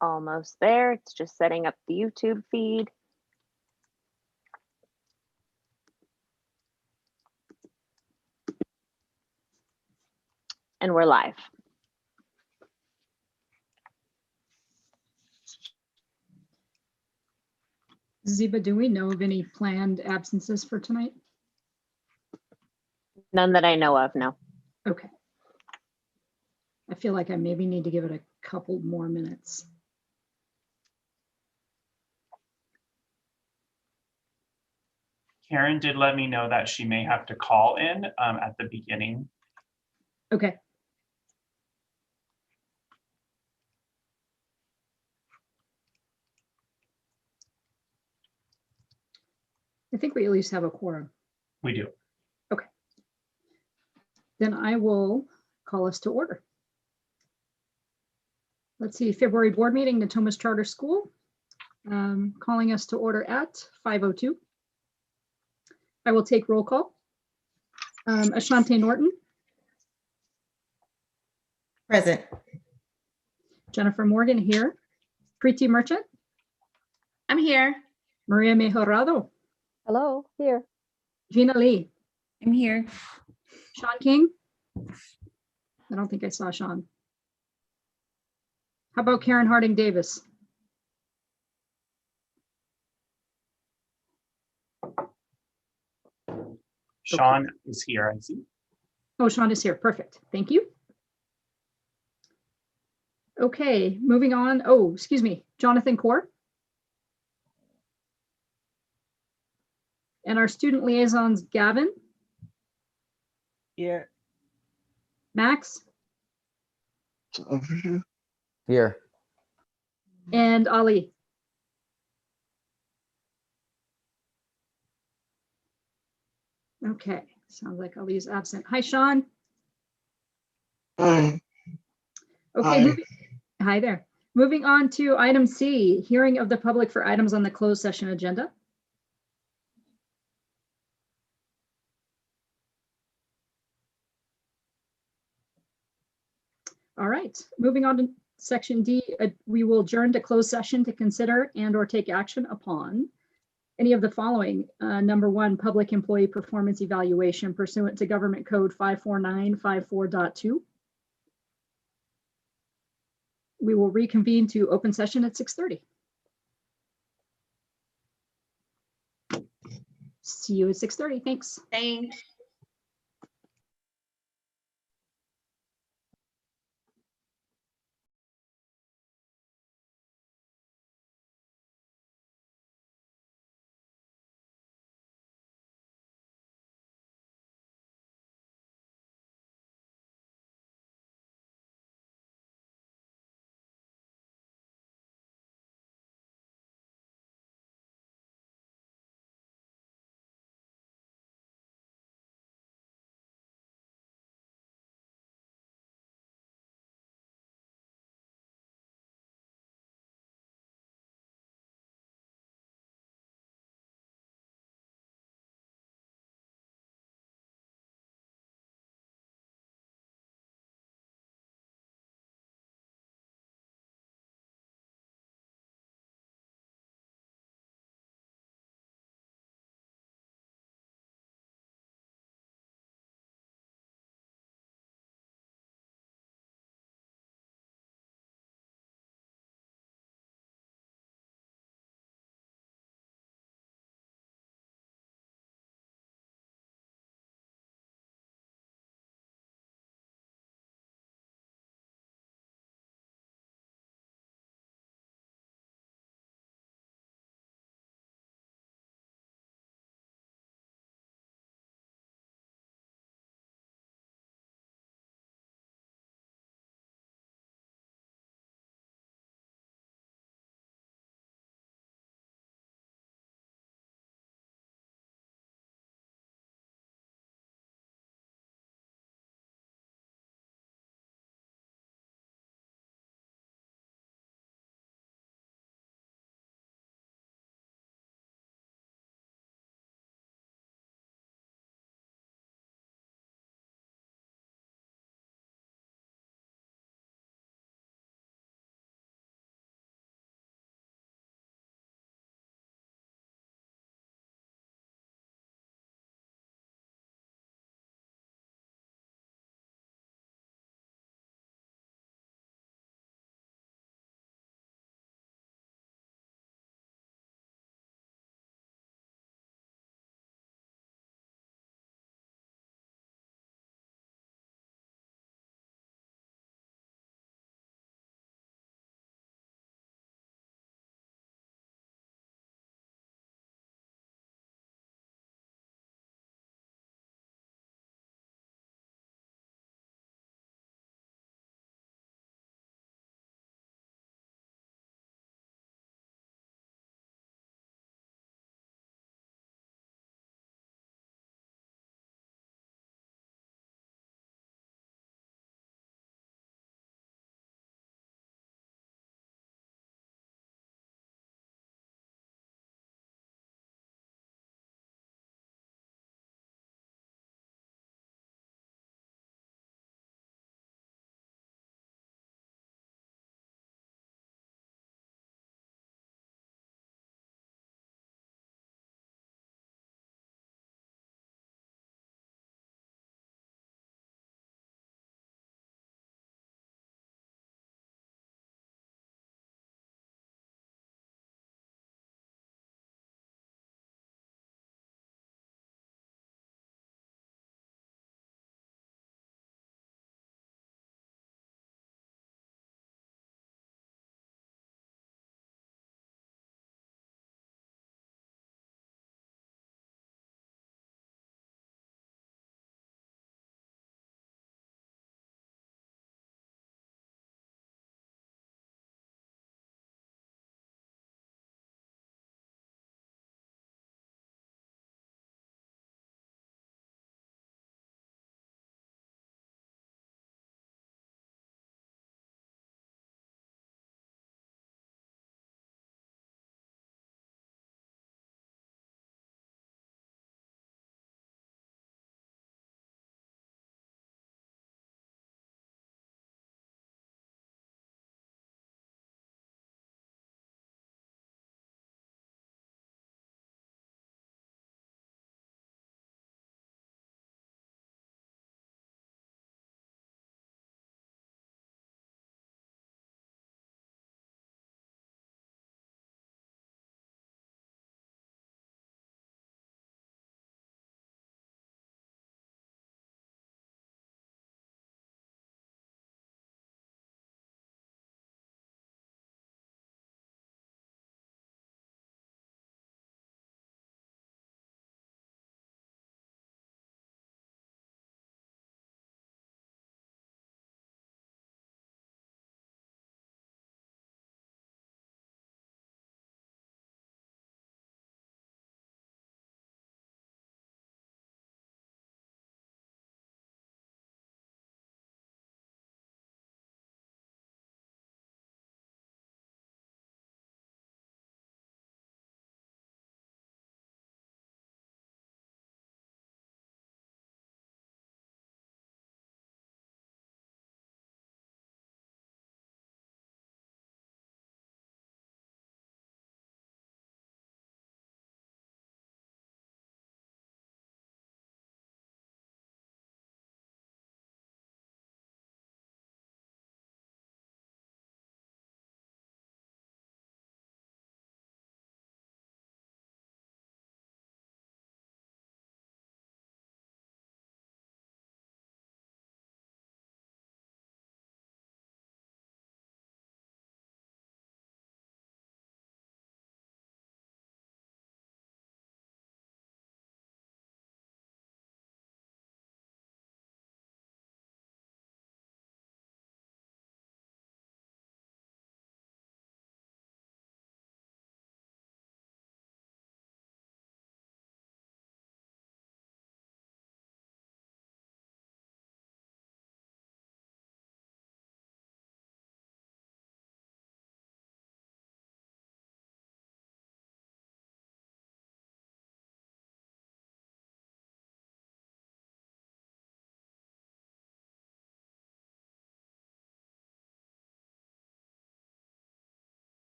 Almost there. It's just setting up the YouTube feed. And we're live. Ziba, do we know of any planned absences for tonight? None that I know of, no. Okay. I feel like I maybe need to give it a couple more minutes. Karen did let me know that she may have to call in at the beginning. Okay. I think we at least have a quorum. We do. Okay. Then I will call us to order. Let's see, February board meeting, Natomas Charter School, calling us to order at 5:02. I will take roll call. Ashante Norton, Present. Jennifer Morgan here, Preeti Merchant, I'm here. Maria Mejorado, Hello, here. Gina Lee, I'm here. Sean King. I don't think I saw Sean. How about Karen Harding Davis? Sean is here, I see. Oh, Sean is here. Perfect. Thank you. Okay, moving on. Oh, excuse me, Jonathan Core. And our student liaisons, Gavin, Here. Max, Here. and Ali. Okay, sounds like Ali is absent. Hi, Sean. Hi. Okay, Hi. hi there. Moving on to item C, hearing of the public for items on the closed session agenda. All right, moving on to section D, we will adjourn to closed session to consider and or take action upon any of the following. Number one, public employee performance evaluation pursuant to Government Code 54954.2. We will reconvene to open session at 6:30. See you at 6:30. Thanks. Thanks.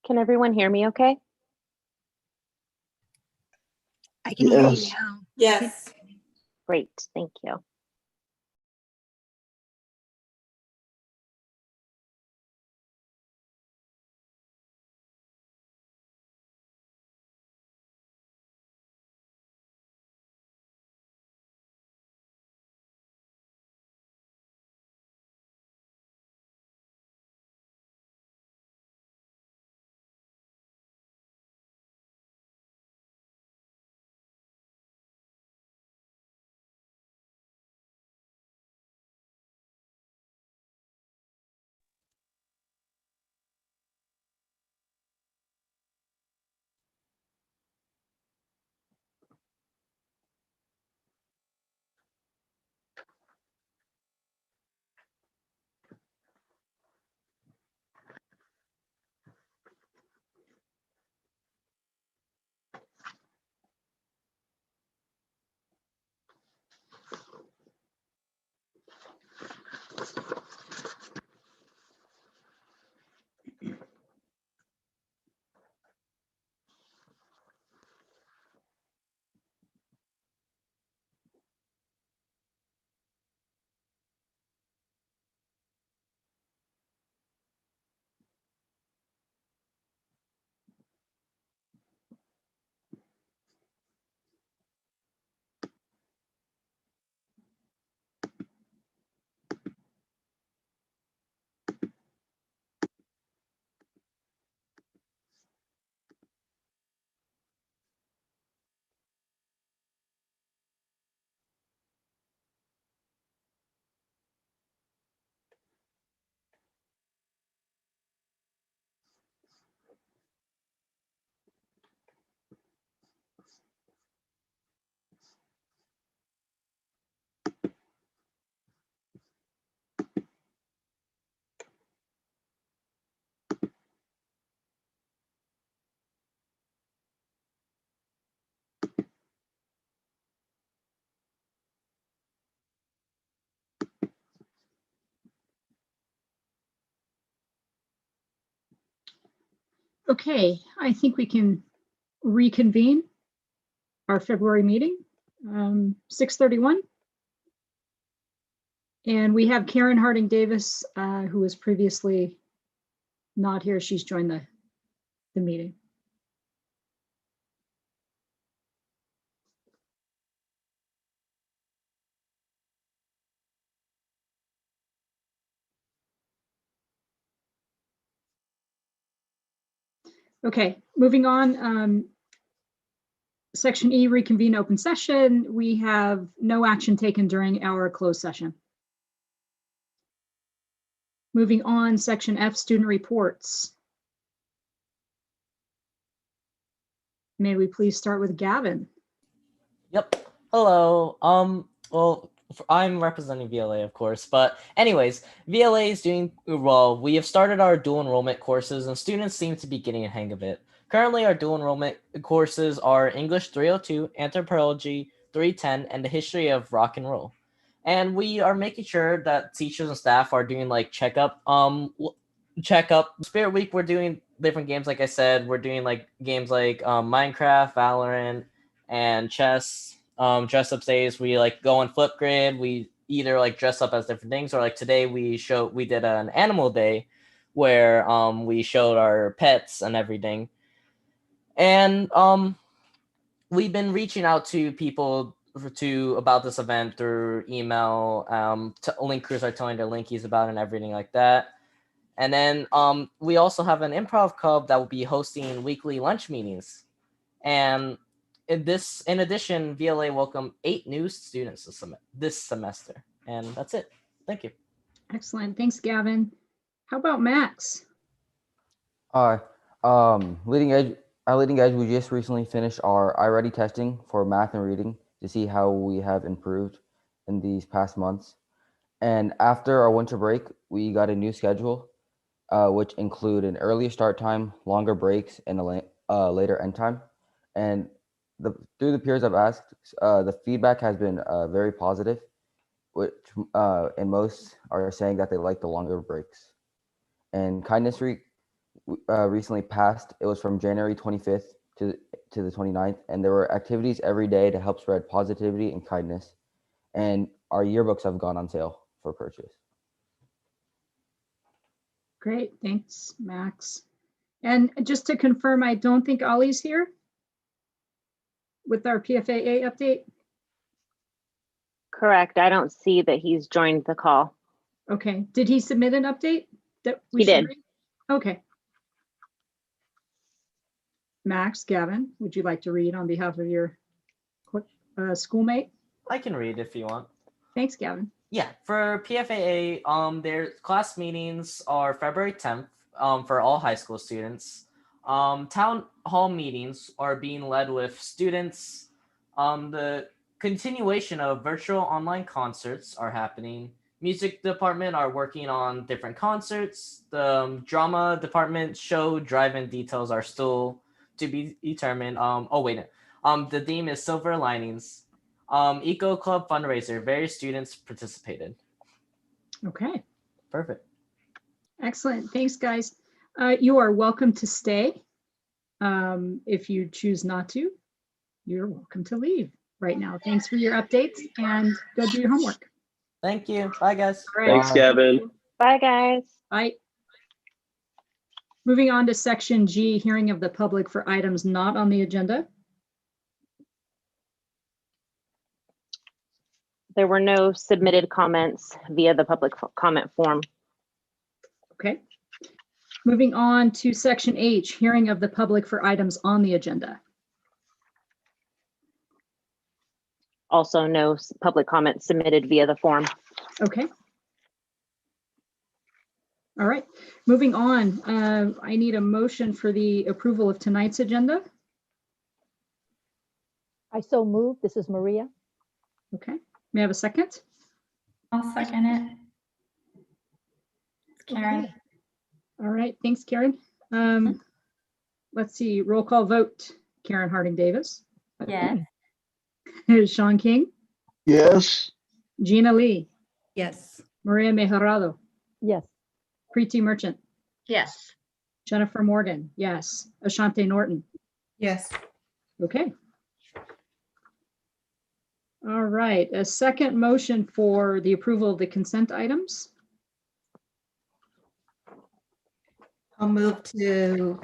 Can everyone hear me okay? I can hear you Yes. now. Yes. Great, thank you. Okay, I think we can reconvene our February meeting, 6:31. And we have Karen Harding Davis, who was previously not here. She's joined the meeting. Okay, moving on. Section E, reconvene open session. We have no action taken during our closed session. Moving on, section F, student reports. May we please start with Gavin? Yep. Hello. Well, I'm representing VLA, of course, but anyways, VLA is doing well. We have started our dual enrollment courses, and students seem to be getting a hang of it. Currently, our dual enrollment courses are English 302, Anthropology 310, and the history of rock and roll. And we are making sure that teachers and staff are doing like checkup. Spirit Week, we're doing different games. Like I said, we're doing like games like Minecraft, Valorant, and chess. Dress up days, we like go on Flipgrid. We either like dress up as different things, or like today we did an animal day where we showed our pets and everything. And we've been reaching out to people about this event through email. Link crews are telling their linkies about it and everything like that. And then we also have an improv club that will be hosting weekly lunch meetings. And in addition, VLA welcomed 8 new students this semester. And that's it. Thank you. Excellent. Thanks, Gavin. How about Max? Hi. Leading Edge, we just recently finished our iReady testing for math and reading to see how we have improved in these past months. And after our winter break, we got a new schedule, which include an earlier start time, longer breaks, and a later end time. And through the peers I've asked, the feedback has been very positive, which and most are saying that they like the longer breaks. And Kindness Week, recently passed. It was from January 25th to the 29th, and there were activities every day to help spread positivity and kindness. And our yearbooks have gone on sale for purchase. Great, thanks, Max. And just to confirm, I don't think Ollie's here with our PFAA update. Correct. I don't see that he's joined the call. Okay, did he submit an update that we He should did. read? Okay. Max, Gavin, would you like to read on behalf of your schoolmate? I can read if you want. Thanks, Gavin. Yeah, for PFAA, their class meetings are February 10th for all high school students. Town hall meetings are being led with students. The continuation of virtual online concerts are happening. Music department are working on different concerts. The drama department show drive-in details are still to be determined. The theme is Silver Linings. Eco Club fundraiser. Various students participated. Okay, Perfect. excellent. Thanks, guys. You are welcome to stay. If you choose not to, you're welcome to leave right now. Thanks for your updates and go do your homework. Thank you. Bye, guys. All right. Thanks, Gavin. Bye, guys. Bye. Moving on to section G, hearing of the public for items not on the agenda. There were no submitted comments via the public comment form. Okay. Moving on to section H, hearing of the public for items on the agenda. Also, no public comments submitted via the form. Okay. All right, moving on. I need a motion for the approval of tonight's agenda. I so move. This is Maria. Okay, may I have a second? I'll second it. Karen. All right, thanks, Karen. Let's see, roll call vote. Karen Harding Davis. Yes. Sean King, Yes. Gina Lee, Yes. Maria Mejorado, Yes. Preeti Merchant, Yes. Jennifer Morgan, yes. Ashante Norton. Yes. Okay. All right, a second motion for the approval of the consent items. I'll move to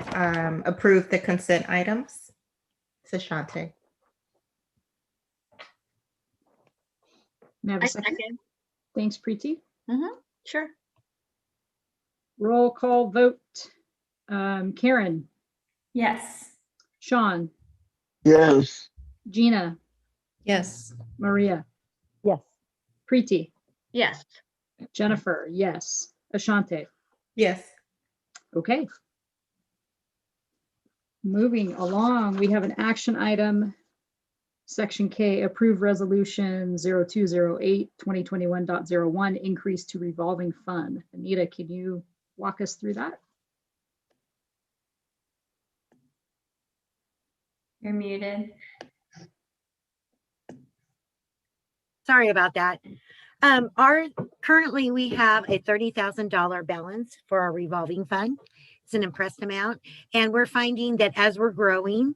approve the consent items. Sashante. May I have a second? Thanks, Preeti. Sure. Roll call vote. Karen, Yes. Sean, Yes. Gina, Yes. Maria, Yes. Preeti, Yes. Jennifer, yes. Ashante. Yes. Okay. Moving along, we have an action item. Section K, approve resolution 0208 2021.01, increase to revolving fund. Anita, can you walk us through that? You're muted. Sorry about that. Currently we have a $30,000 balance for our revolving fund. It's an impressed amount. And we're finding that as we're growing,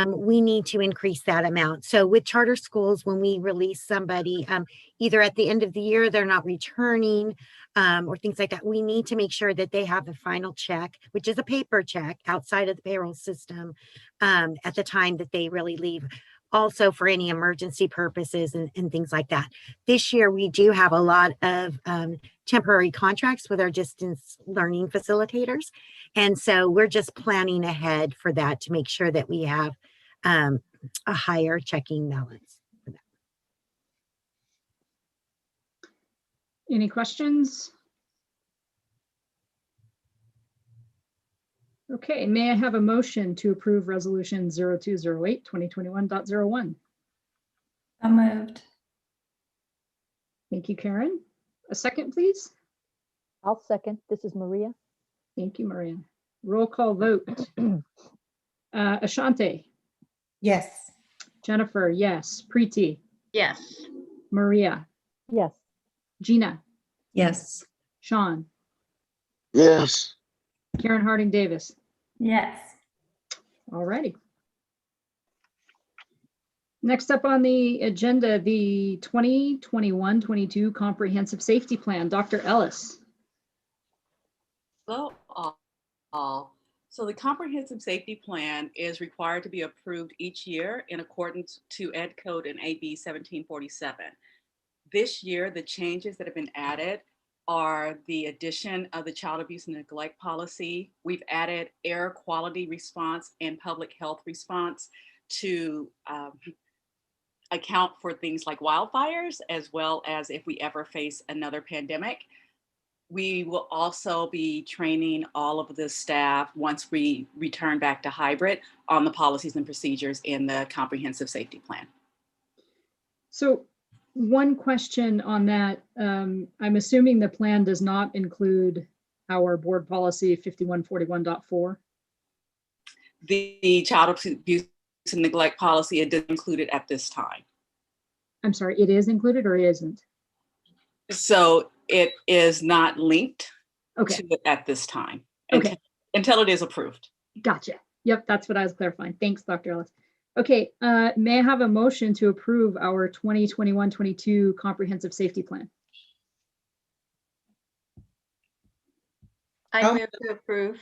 we need to increase that amount. So with charter schools, when we release somebody, either at the end of the year, they're not returning or things like that, we need to make sure that they have the final check, which is a paper check outside of the payroll system at the time that they really leave. Also for any emergency purposes and things like that. This year, we do have a lot of temporary contracts with our distance learning facilitators. And so we're just planning ahead for that to make sure that we have a higher checking balance. Any questions? Okay, may I have a motion to approve resolution 0208 2021.01? I moved. Thank you, Karen. A second, please. I'll second. This is Maria. Thank you, Maria. Roll call vote. Ashante, Yes. Jennifer, yes. Preeti, Yes. Maria, Yes. Gina, Yes. Sean, Yes. Karen Harding Davis. Yes. All righty. Next up on the agenda, the 2021-22 Comprehensive Safety Plan. Dr. Ellis. Hello, all. So the Comprehensive Safety Plan is required to be approved each year in accordance to Ed Code and AB 1747. This year, the changes that have been added are the addition of the child abuse and neglect policy. We've added air quality response and public health response to account for things like wildfires, as well as if we ever face another pandemic. We will also be training all of the staff once we return back to hybrid on the policies and procedures in the Comprehensive Safety Plan. So one question on that, I'm assuming the plan does not include our board policy 5141.4. The child abuse and neglect policy, it didn't include it at this time. I'm sorry, it is included or it isn't? So it is not linked Okay, to it at this time Okay. until it is approved. gotcha. Yep, that's what I was clarifying. Thanks, Dr. Ellis. Okay, may I have a motion to approve our 2021-22 Comprehensive Safety Plan? I move to approve.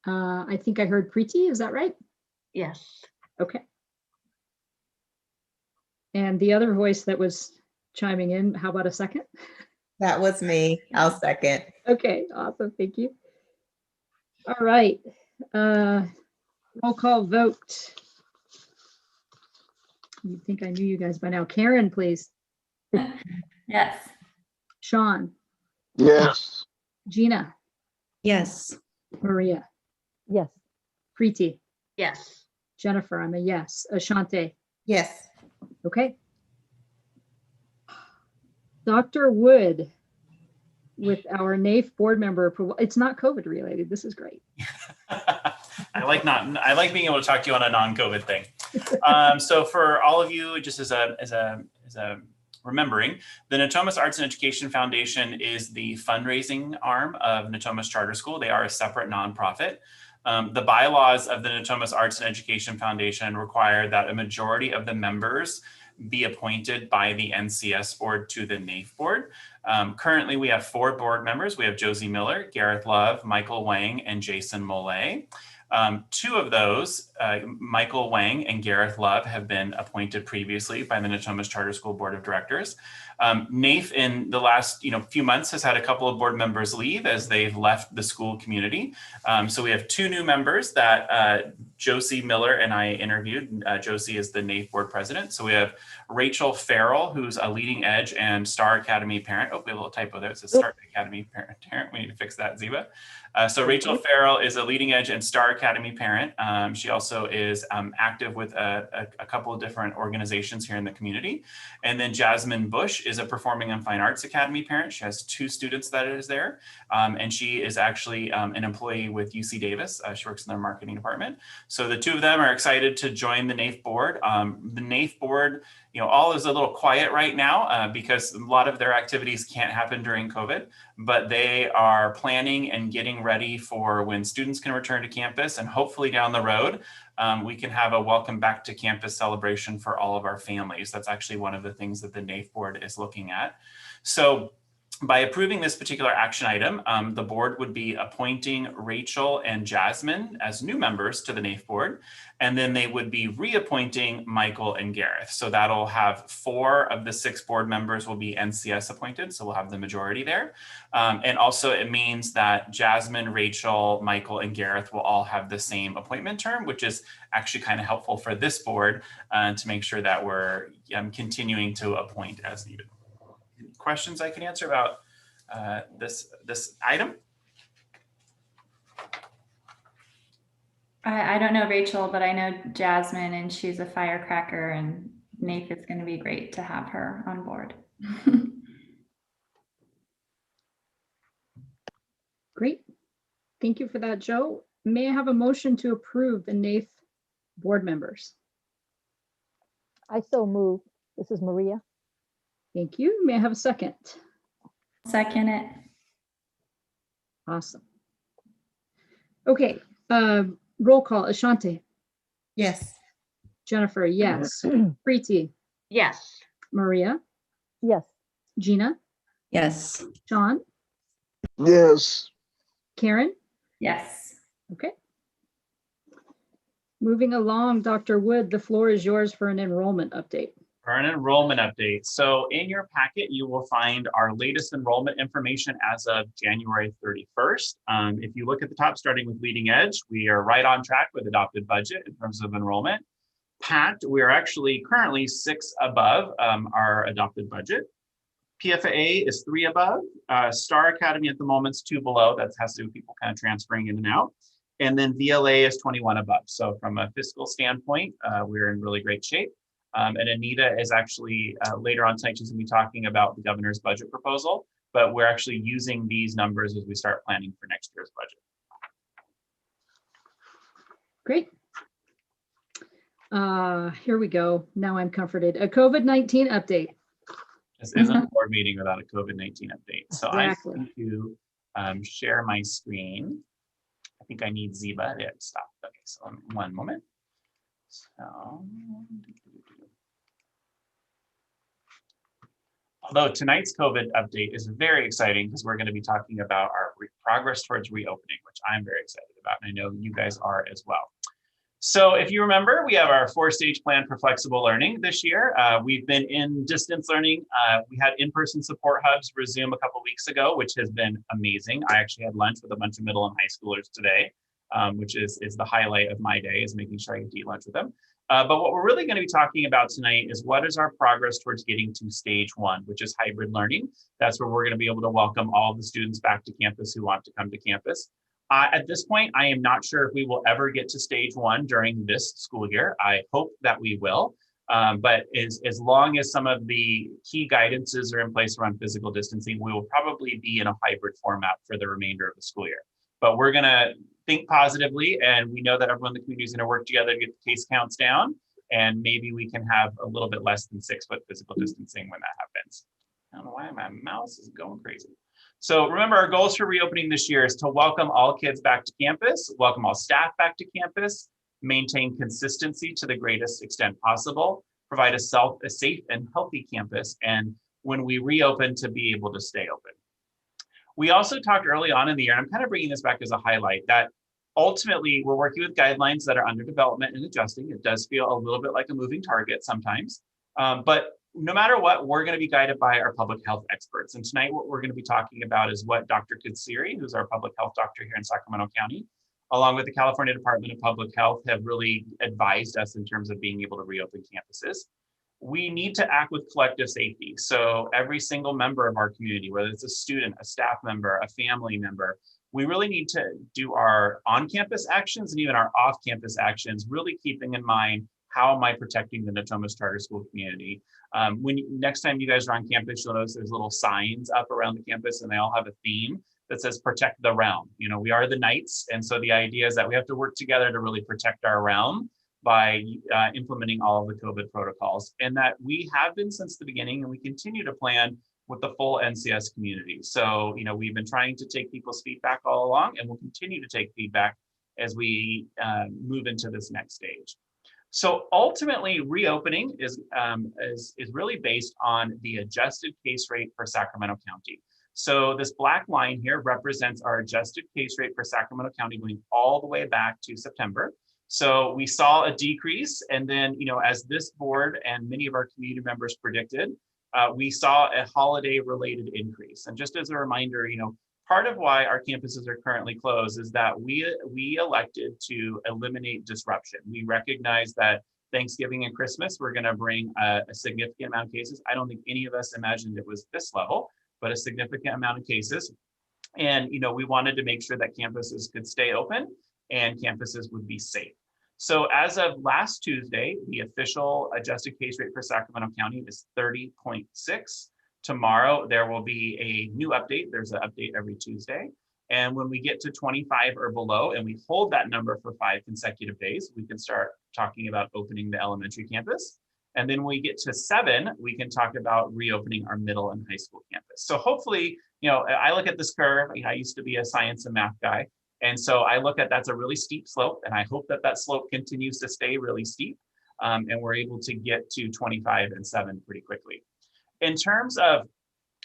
I think I heard Preeti, is that right? Yes. Okay. And the other voice that was chiming in, how about a second? That was me. I'll second. Okay, awesome, thank you. All right, roll call vote. You'd think I knew you guys by now. Karen, please. Yes. Sean, Yes. Gina, Yes. Maria, Yes. Preeti, Yes. Jennifer, I'm a yes. Ashante, Yes. okay. Dr. Wood, with our NAEF board member approval. It's not COVID related. This is great. I like being able to talk to you on a non-COVID thing. So for all of you, just as a remembering, the Natomas Arts and Education Foundation is the fundraising arm of Natomas Charter School. They are a separate nonprofit. The bylaws of the Natomas Arts and Education Foundation require that a majority of the members be appointed by the NCS board to the NAEF board. Currently, we have 4 board members. We have Josie Miller, Gareth Love, Michael Wang, and Jason Mollet. 2 of those, Michael Wang and Gareth Love, have been appointed previously by the Natomas Charter School Board of Directors. NAEF in the last few months has had a couple of board members leave as they've left the school community. So we have 2 new members that Josie Miller and I interviewed. Josie is the NAEF board president. So we have Rachel Farrell, who's a leading edge and Star Academy parent. Oh, we have a little typo there. It says Star Academy parent. We need to fix that, Ziva. So Rachel Farrell is a leading edge and Star Academy parent. She also is active with a couple of different organizations here in the community. And then Jasmine Bush is a Performing and Fine Arts Academy parent. She has 2 students that is there. And she is actually an employee with UC Davis. She works in their marketing department. So the 2 of them are excited to join the NAEF board. The NAEF board, all is a little quiet right now because a lot of their activities can't happen during COVID, but they are planning and getting ready for when students can return to campus, and hopefully down the road, we can have a welcome back to campus celebration for all of our families. That's actually one of the things that the NAEF board is looking at. So by approving this particular action item, the board would be appointing Rachel and Jasmine as new members to the NAEF board, and then they would be reappointing Michael and Gareth. So that'll have 4 of the 6 board members will be NCS appointed, so we'll have the majority there. And also it means that Jasmine, Rachel, Michael, and Gareth will all have the same appointment term, which is actually kind of helpful for this board to make sure that we're continuing to appoint as needed. Questions I can answer about this item? I don't know Rachel, but I know Jasmine, and she's a firecracker, and NAEF is going to be great to have her on board. Great. Thank you for that, Joe. May I have a motion to approve the NAEF board members? I so move. This is Maria. Thank you. May I have a second? Second it. Awesome. Okay, roll call. Ashante, Yes. Jennifer, yes. Preeti, Yes. Maria, Yes. Gina, Yes. Sean, Yes. Karen. Yes. Okay. Moving along, Dr. Wood, the floor is yours for an enrollment update. For an enrollment update. So in your packet, you will find our latest enrollment information as of January 31st. If you look at the top, starting with Leading Edge, we are right on track with adopted budget in terms of enrollment. PACT, we are actually currently 6 above our adopted budget. PFA is 3 above. Star Academy at the moment is 2 below. That has to do with people kind of transferring in and out. And then VLA is 21 above. So from a fiscal standpoint, we're in really great shape. And Anita is actually later on tonight, she's gonna be talking about the governor's budget proposal, but we're actually using these numbers as we start planning for next year's budget. Great. Here we go. Now I'm comforted. A COVID-19 update. This isn't a board meeting without a COVID-19 update. So Exactly. I'm going to share my screen. I think I need Ziba to stop. Okay, so one moment. So, although tonight's COVID update is very exciting because we're going to be talking about our progress towards reopening, which I'm very excited about, and I know you guys are as well. So if you remember, we have our 4-stage plan for flexible learning this year. We've been in distance learning. We had in-person support hubs resume a couple weeks ago, which has been amazing. I actually had lunch with a bunch of middle and high schoolers today, which is the highlight of my day, is making sure I get to eat lunch with them. But what we're really going to be talking about tonight is what is our progress towards getting to stage 1, which is hybrid learning. That's where we're going to be able to welcome all of the students back to campus who want to come to campus. At this point, I am not sure if we will ever get to stage 1 during this school year. I hope that we will, but as long as some of the key guidances are in place around physical distancing, we will probably be in a hybrid format for the remainder of the school year. But we're going to think positively, and we know that everyone in the community is going to work together to get the case counts down, and maybe we can have a little bit less than 6 foot physical distancing when that happens. I don't know why my mouse is going crazy. So remember, our goals for reopening this year is to welcome all kids back to campus, welcome all staff back to campus, maintain consistency to the greatest extent possible, provide a safe and healthy campus, and when we reopen, to be able to stay open. We also talked early on in the year, and I'm kind of bringing this back as a highlight, that ultimately we're working with guidelines that are under development and adjusting. It does feel a little bit like a moving target sometimes, but no matter what, we're going to be guided by our public health experts. And tonight, what we're going to be talking about is what Dr. Katsiri, who's our public health doctor here in Sacramento County, along with the California Department of Public Health, have really advised us in terms of being able to reopen campuses. We need to act with collective safety. So every single member of our community, whether it's a student, a staff member, a family member, we really need to do our on-campus actions and even our off-campus actions, really keeping in mind, how am I protecting the Natomas Charter School community? Next time you guys are on campus, you'll notice there's little signs up around the campus, and they all have a theme that says protect the realm. You know, we are the Knights, and so the idea is that we have to work together to really protect our realm by implementing all of the COVID protocols, and that we have been since the beginning, and we continue to plan with the full NCS community. So, you know, we've been trying to take people's feedback all along, and we'll continue to take feedback as we move into this next stage. So ultimately, reopening is really based on the adjusted case rate for Sacramento County. So this black line here represents our adjusted case rate for Sacramento County going all the way back to September. So we saw a decrease, and then, you know, as this board and many of our community members predicted, we saw a holiday-related increase. And just as a reminder, you know, part of why our campuses are currently closed is that we elected to eliminate disruption. We recognize that Thanksgiving and Christmas were going to bring a significant amount of cases. I don't think any of us imagined it was this level, but a significant amount of cases. And, you know, we wanted to make sure that campuses could stay open and campuses would be safe. So as of last Tuesday, the official adjusted case rate for Sacramento County is 30.6. Tomorrow, there will be a new update. There's an update every Tuesday. And when we get to 25 or below, and we hold that number for 5 consecutive days, we can start talking about opening the elementary campus. And then when we get to 7, we can talk about reopening our middle and high school campus. So hopefully, you know, I look at this curve. I used to be a science and math guy. And so I look at that's a really steep slope, and I hope that that slope continues to stay really steep, and we're able to get to 25 and 7 pretty quickly. In terms of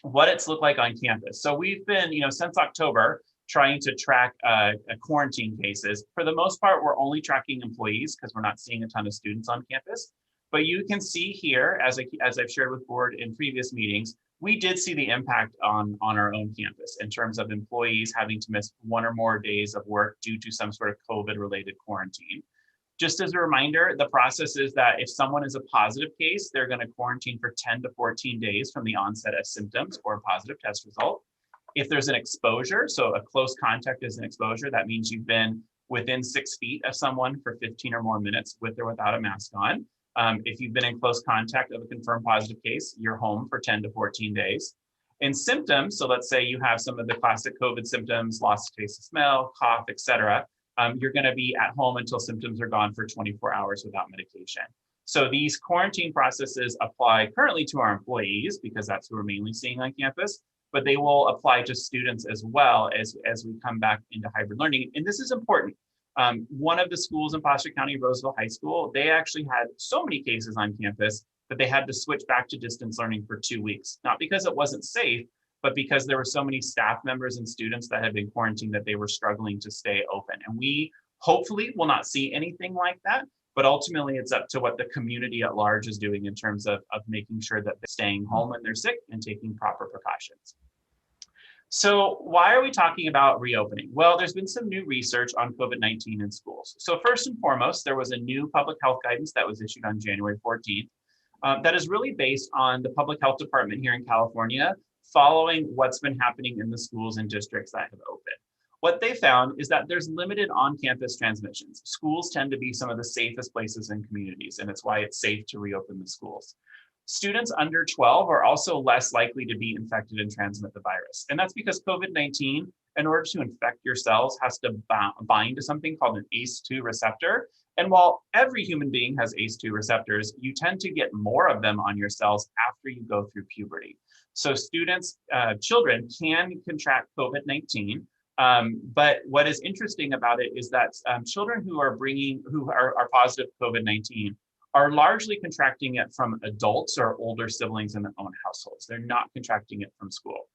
what it's looked like on campus, so we've been, since October, trying to track quarantine cases. For the most part, we're only tracking employees because we're not seeing a ton of students on campus. But you can see here, as I've shared with board in previous meetings, we did see the impact on our own campus in terms of employees having to miss 1 or more days of work due to some sort of COVID-related quarantine. Just as a reminder, the process is that if someone is a positive case, they're going to quarantine for 10 to 14 days from the onset of symptoms or a positive test result. If there's an exposure, so a close contact is an exposure, that means you've been within 6 feet of someone for 15 or more minutes with or without a mask on. If you've been in close contact of a confirmed positive case, you're home for 10 to 14 days. In symptoms, so let's say you have some of the classic COVID symptoms, loss of taste of smell, cough, etc. You're going to be at home until symptoms are gone for 24 hours without medication. So these quarantine processes apply currently to our employees because that's who we're mainly seeing on campus, but they will apply to students as well as we come back into hybrid learning. And this is important. One of the schools in Placer County, Roseville High School, they actually had so many cases on campus that they had to switch back to distance learning for 2 weeks, not because it wasn't safe, but because there were so many staff members and students that had been quarantined that they were struggling to stay open. And we hopefully will not see anything like that, but ultimately it's up to what the community at large is doing in terms of making sure that they're staying home when they're sick and taking proper precautions. So why are we talking about reopening? Well, there's been some new research on COVID-19 in schools. So first and foremost, there was a new public health guidance that was issued on January 14th that is really based on the public health department here in California, following what's been happening in the schools and districts that have opened. What they found is that there's limited on-campus transmissions. Schools tend to be some of the safest places in communities, and it's why it's safe to reopen the schools. Students under 12 are also less likely to be infected and transmit the virus. And that's because COVID-19, in order to infect your cells, has to bind to something called an ACE2 receptor. And while every human being has ACE2 receptors, you tend to get more of them on your cells after you go through puberty. So children can contract COVID-19. But what is interesting about it is that children who are positive COVID-19 are largely contracting it from adults or older siblings in their own households. They're not contracting it from school.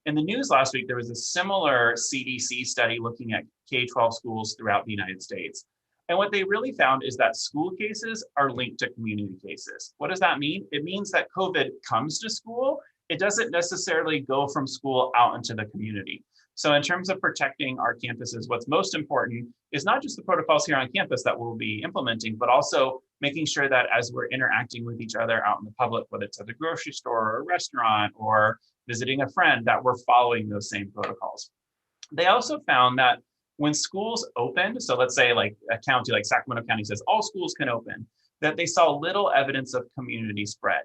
In the news last week, there was a similar CDC study looking at K-12 schools throughout the United States. And what they really found is that school cases are linked to community cases. What does that mean? It means that COVID comes to school. It doesn't necessarily go from school out into the community. So in terms of protecting our campuses, what's most important is not just the protocols here on campus that we'll be implementing, but also making sure that as we're interacting with each other out in the public, whether it's at the grocery store or a restaurant or visiting a friend, that we're following those same protocols. They also found that when schools opened, so let's say like a county like Sacramento County says all schools can open, that they saw little evidence of community spread.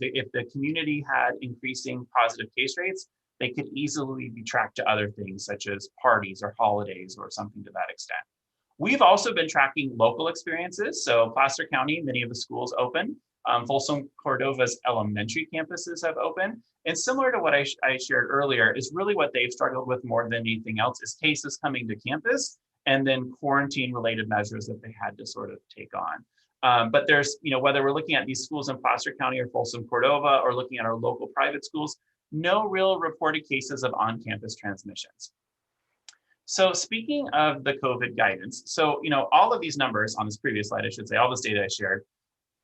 If the community had increasing positive case rates, they could easily be tracked to other things such as parties or holidays or something to that extent. We've also been tracking local experiences. So Placer County, many of the schools open. Folsom Cordova's elementary campuses have opened. And similar to what I shared earlier is really what they've struggled with more than anything else is cases coming to campus and then quarantine related measures that they had to sort of take on. But there's, whether we're looking at these schools in Placer County or Folsom Cordova or looking at our local private schools, no real reported cases of on-campus transmissions. So speaking of the COVID guidance, so all of these numbers on this previous slide, I should say, all this data I shared,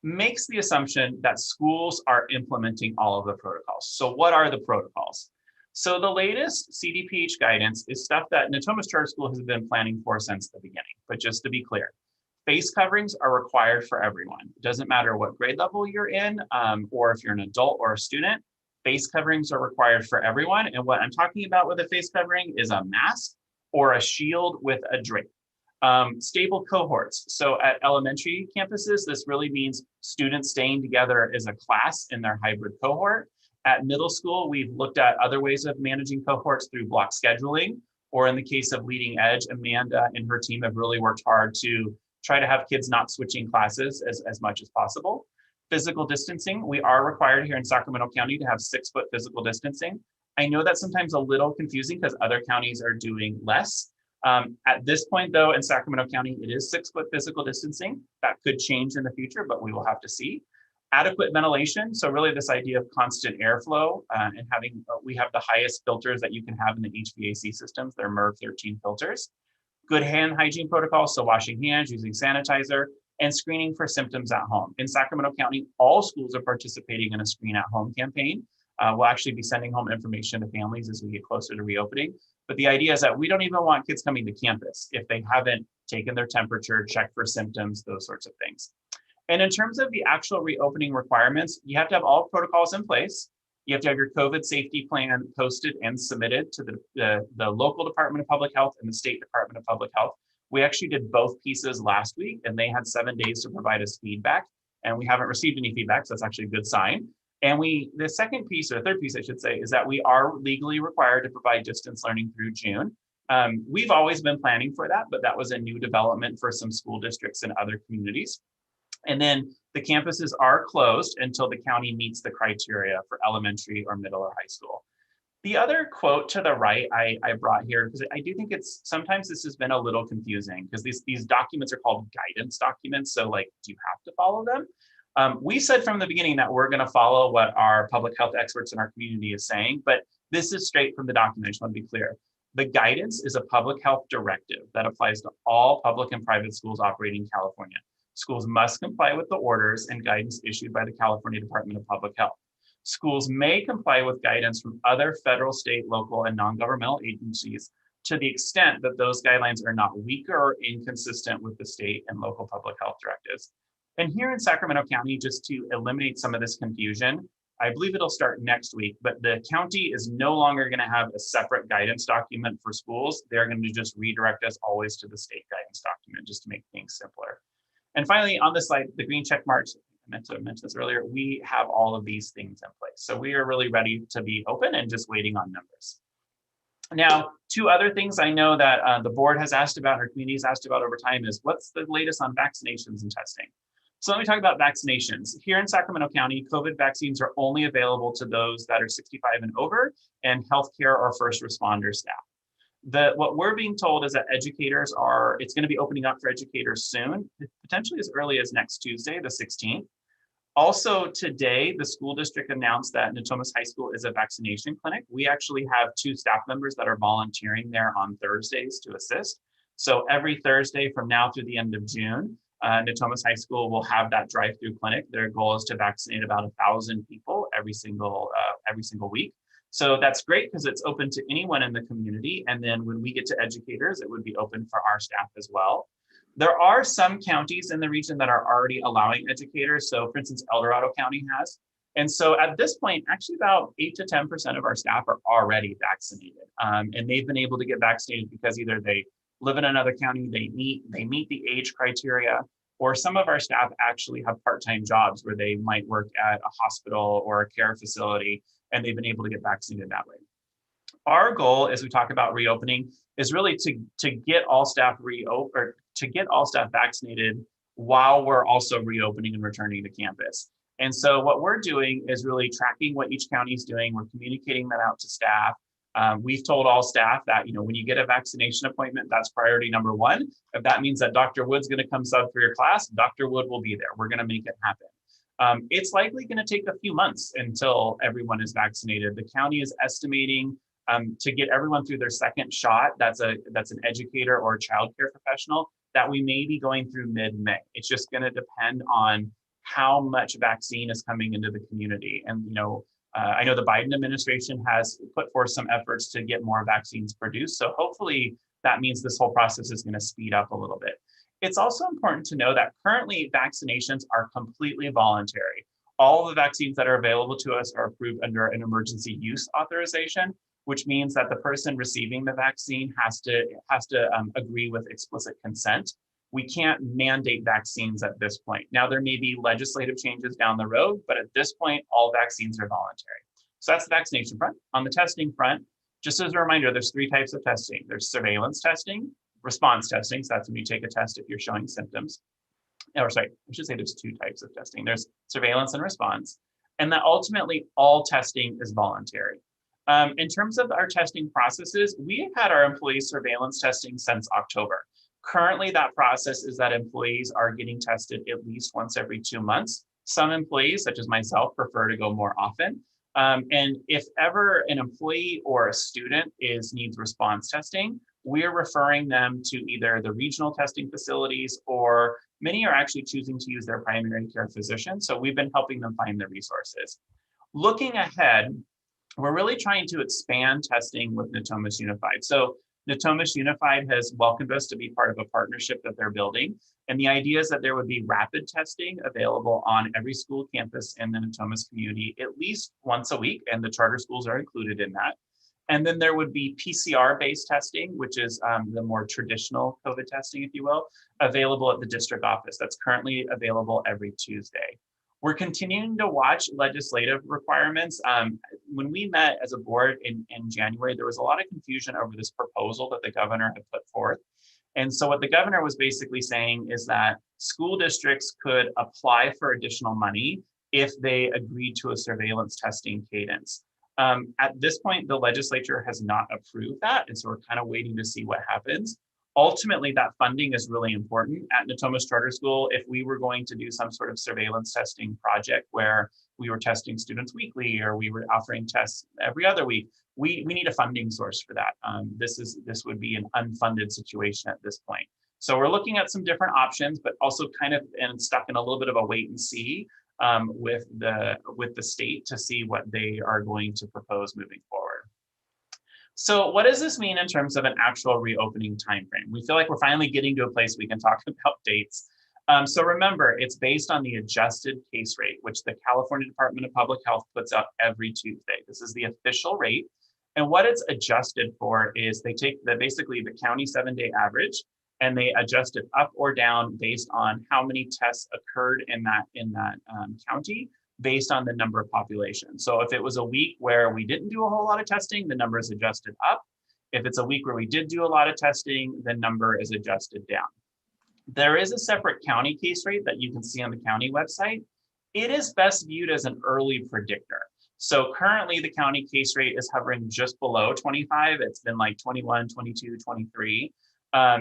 makes the assumption that schools are implementing all of the protocols. So what are the protocols? So the latest CDPH guidance is stuff that Natomas Charter School has been planning for since the beginning. But just to be clear, face coverings are required for everyone. It doesn't matter what grade level you're in, or if you're an adult or a student. Face coverings are required for everyone. And what I'm talking about with a face covering is a mask or a shield with a drape. Stable cohorts. So at elementary campuses, this really means students staying together as a class in their hybrid cohort. At middle school, we've looked at other ways of managing cohorts through block scheduling, or in the case of Leading Edge, Amanda and her team have really worked hard to try to have kids not switching classes as much as possible. Physical distancing, we are required here in Sacramento County to have 6-foot physical distancing. I know that's sometimes a little confusing because other counties are doing less. At this point, though, in Sacramento County, it is 6-foot physical distancing. That could change in the future, but we will have to see. Adequate ventilation. So really this idea of constant airflow and having, we have the highest filters that you can have in the HVAC systems. They're MERV 13 filters. Good hand hygiene protocols, so washing hands, using sanitizer, and screening for symptoms at home. In Sacramento County, all schools are participating in a Screen at Home campaign. We'll actually be sending home information to families as we get closer to reopening. But the idea is that we don't even want kids coming to campus if they haven't taken their temperature, checked for symptoms, those sorts of things. And in terms of the actual reopening requirements, you have to have all protocols in place. You have to have your COVID safety plan posted and submitted to the local Department of Public Health and the State Department of Public Health. We actually did both pieces last week, and they had 7 days to provide us feedback, and we haven't received any feedback, so that's actually a good sign. And the second piece, or third piece, I should say, is that we are legally required to provide distance learning through June. We've always been planning for that, but that was a new development for some school districts and other communities. And then the campuses are closed until the county meets the criteria for elementary or middle or high school. The other quote to the right I brought here, because I do think sometimes this has been a little confusing because these documents are called guidance documents. So like, do you have to follow them? We said from the beginning that we're going to follow what our public health experts in our community is saying, but this is straight from the document. I just want to be clear. The guidance is a public health directive that applies to all public and private schools operating in California. Schools must comply with the orders and guidance issued by the California Department of Public Health. Schools may comply with guidance from other federal, state, local, and non-governmental agencies to the extent that those guidelines are not weaker or inconsistent with the state and local public health directives. And here in Sacramento County, just to eliminate some of this confusion, I believe it'll start next week, but the county is no longer going to have a separate guidance document for schools. They're going to just redirect us always to the state guidance document just to make things simpler. And finally, on this slide, the green check marks, I meant to mention this earlier, we have all of these things in place. So we are really ready to be open and just waiting on numbers. Now, 2 other things I know that the board has asked about, or community has asked about over time is what's the latest on vaccinations and testing? So let me talk about vaccinations. Here in Sacramento County, COVID vaccines are only available to those that are 65 and over and healthcare or first responder staff. What we're being told is that educators it's going to be opening up for educators soon, potentially as early as next Tuesday, the 16th. Also today, the school district announced that Natomas High School is a vaccination clinic. We actually have 2 staff members that are volunteering there on Thursdays to assist. So every Thursday from now through the end of June, Natomas High School will have that drive-through clinic. Their goal is to vaccinate about 1,000 people every single week. So that's great because it's open to anyone in the community. And then when we get to educators, it would be open for our staff as well. There are some counties in the region that are already allowing educators. So for instance, El Dorado County has. And so at this point, actually about 8 to 10% of our staff are already vaccinated. And they've been able to get vaccinated because either they live in another county, they meet the age criteria, or some of our staff actually have part-time jobs where they might work at a hospital or a care facility, and they've been able to get vaccinated that way. Our goal, as we talk about reopening, is really to get all staff vaccinated while we're also reopening and returning to campus. And so what we're doing is really tracking what each county is doing. We're communicating that out to staff. We've told all staff that, when you get a vaccination appointment, that's priority number 1. If that means that Dr. Wood's going to come sub for your class, Dr. Wood will be there. We're going to make it happen. It's likely going to take a few months until everyone is vaccinated. The county is estimating to get everyone through their second shot. That's an educator or a childcare professional that we may be going through mid-May. It's just going to depend on how much vaccine is coming into the community. And I know the Biden administration has put forth some efforts to get more vaccines produced. So hopefully that means this whole process is going to speed up a little bit. It's also important to know that currently vaccinations are completely voluntary. All the vaccines that are available to us are approved under an emergency use authorization, which means that the person receiving the vaccine has to agree with explicit consent. We can't mandate vaccines at this point. Now, there may be legislative changes down the road, but at this point, all vaccines are voluntary. So that's the vaccination front. On the testing front, just as a reminder, there's 3 types of testing. There's surveillance testing, response testing, so that's when you take a test if you're showing symptoms. Or sorry, I should say there's 2 types of testing. There's surveillance and response, and that ultimately all testing is voluntary. In terms of our testing processes, we have had our employee surveillance testing since October. Currently, that process is that employees are getting tested at least once every 2 months. Some employees, such as myself, prefer to go more often. And if ever an employee or a student needs response testing, we're referring them to either the regional testing facilities, or many are actually choosing to use their primary care physician. So we've been helping them find the resources. Looking ahead, we're really trying to expand testing with Natomas Unified. So Natomas Unified has welcomed us to be part of a partnership that they're building. And the idea is that there would be rapid testing available on every school campus in the Natomas community at least once a week, and the charter schools are included in that. And then there would be PCR-based testing, which is the more traditional COVID testing, if you will, available at the district office. That's currently available every Tuesday. We're continuing to watch legislative requirements. When we met as a board in January, there was a lot of confusion over this proposal that the governor had put forth. And so what the governor was basically saying is that school districts could apply for additional money if they agreed to a surveillance testing cadence. At this point, the legislature has not approved that, and so we're kind of waiting to see what happens. Ultimately, that funding is really important. At Natomas Charter School, if we were going to do some sort of surveillance testing project where we were testing students weekly, or we were offering tests every other week, we need a funding source for that. This would be an unfunded situation at this point. So we're looking at some different options, but also kind of stuck in a little bit of a wait and see with the state to see what they are going to propose moving forward. So what does this mean in terms of an actual reopening timeframe? We feel like we're finally getting to a place we can talk about dates. So remember, it's based on the adjusted case rate, which the California Department of Public Health puts out every Tuesday. This is the official rate. And what it's adjusted for is they take basically the county 7-day average, and they adjust it up or down based on how many tests occurred in that county, based on the number of population. So if it was a week where we didn't do a whole lot of testing, the number is adjusted up. If it's a week where we did do a lot of testing, the number is adjusted down. There is a separate county case rate that you can see on the county website. It is best viewed as an early predictor. So currently the county case rate is hovering just below 25. It's been like 21, 22, 23.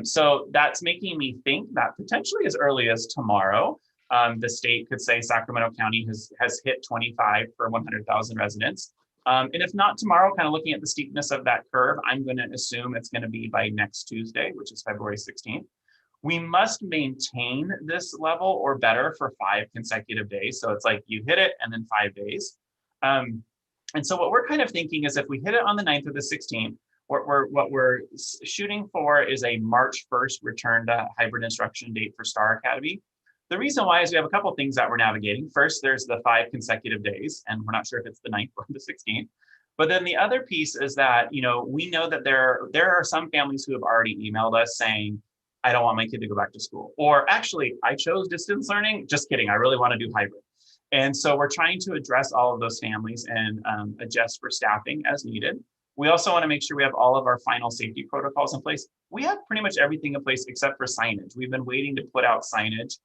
So that's making me think that potentially as early as tomorrow, the state could say Sacramento County has hit 25 per 100,000 residents. And if not tomorrow, kind of looking at the steepness of that curve, I'm going to assume it's going to be by next Tuesday, which is February 16th. We must maintain this level or better for 5 consecutive days. So it's like you hit it and then 5 days. And so what we're kind of thinking is if we hit it on the 9th or the 16th, what we're shooting for is a March 1st return to hybrid instruction date for Star Academy. The reason why is we have a couple of things that we're navigating. First, there's the 5 consecutive days, and we're not sure if it's the 9th or the 16th. But then the other piece is that, we know that there are some families who have already emailed us saying, I don't want my kid to go back to school. Or actually, I chose distance learning. Just kidding. I really want to do hybrid. And so we're trying to address all of those families and adjust for staffing as needed. We also want to make sure we have all of our final safety protocols in place. We have pretty much everything in place except for signage. We've been waiting to put out signage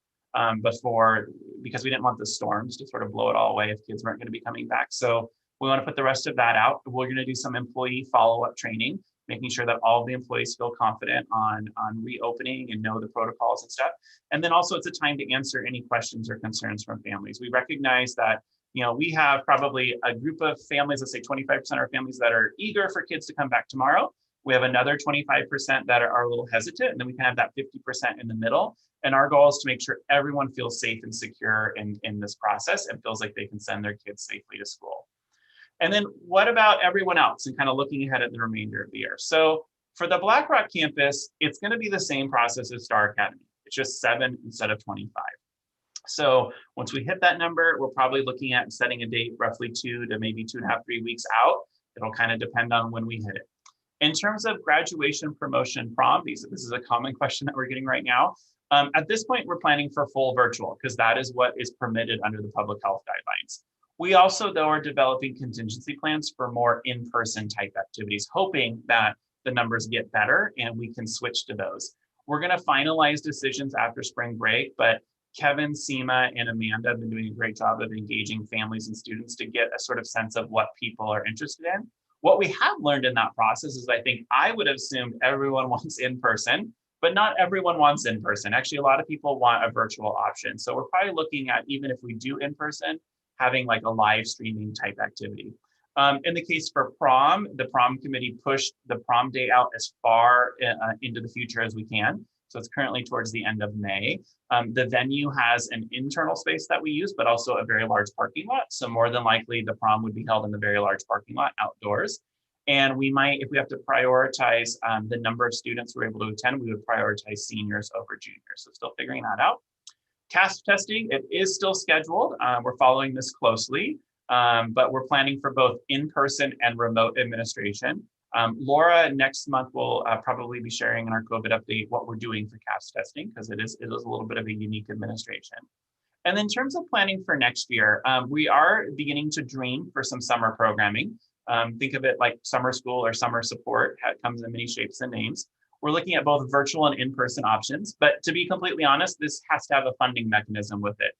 before, because we didn't want the storms to sort of blow it all away if kids weren't going to be coming back. So we want to put the rest of that out. We're going to do some employee follow-up training, making sure that all of the employees feel confident on reopening and know the protocols and stuff. And then also it's a time to answer any questions or concerns from families. We recognize that, we have probably a group of families, let's say 25% are families that are eager for kids to come back tomorrow. We have another 25% that are a little hesitant, and then we can have that 50% in the middle. And our goal is to make sure everyone feels safe and secure in this process and feels like they can send their kids safely to school. And then what about everyone else, and kind of looking ahead at the remainder of the year? So for the Black Rock campus, it's going to be the same process as Star Academy. It's just 7 instead of 25. So once we hit that number, we're probably looking at setting a date roughly 2 to maybe 2.5, 3 weeks out. It'll kind of depend on when we hit it. In terms of graduation, promotion, prom, this is a common question that we're getting right now. At this point, we're planning for full virtual because that is what is permitted under the public health guidelines. We also, though, are developing contingency plans for more in-person type activities, hoping that the numbers get better and we can switch to those. We're going to finalize decisions after spring break, but Kevin, Seema, and Amanda have been doing a great job of engaging families and students to get a sort of sense of what people are interested in. What we have learned in that process is I think I would have assumed everyone wants in person, but not everyone wants in person. Actually, a lot of people want a virtual option. So we're probably looking at, even if we do in person, having like a live streaming type activity. In the case for prom, the prom committee pushed the prom date out as far into the future as we can. So it's currently towards the end of May. The venue has an internal space that we use, but also a very large parking lot. So more than likely the prom would be held in the very large parking lot outdoors. And we might, if we have to prioritize the number of students who are able to attend, we would prioritize seniors over juniors. So still figuring that out. CASP testing, it is still scheduled. We're following this closely, but we're planning for both in-person and remote administration. Laura next month will probably be sharing in our COVID update what we're doing for CASP testing, because it is a little bit of a unique administration. And in terms of planning for next year, we are beginning to dream for some summer programming. Think of it like summer school or summer support. It comes in many shapes and names. We're looking at both virtual and in-person options, but to be completely honest, this has to have a funding mechanism with it.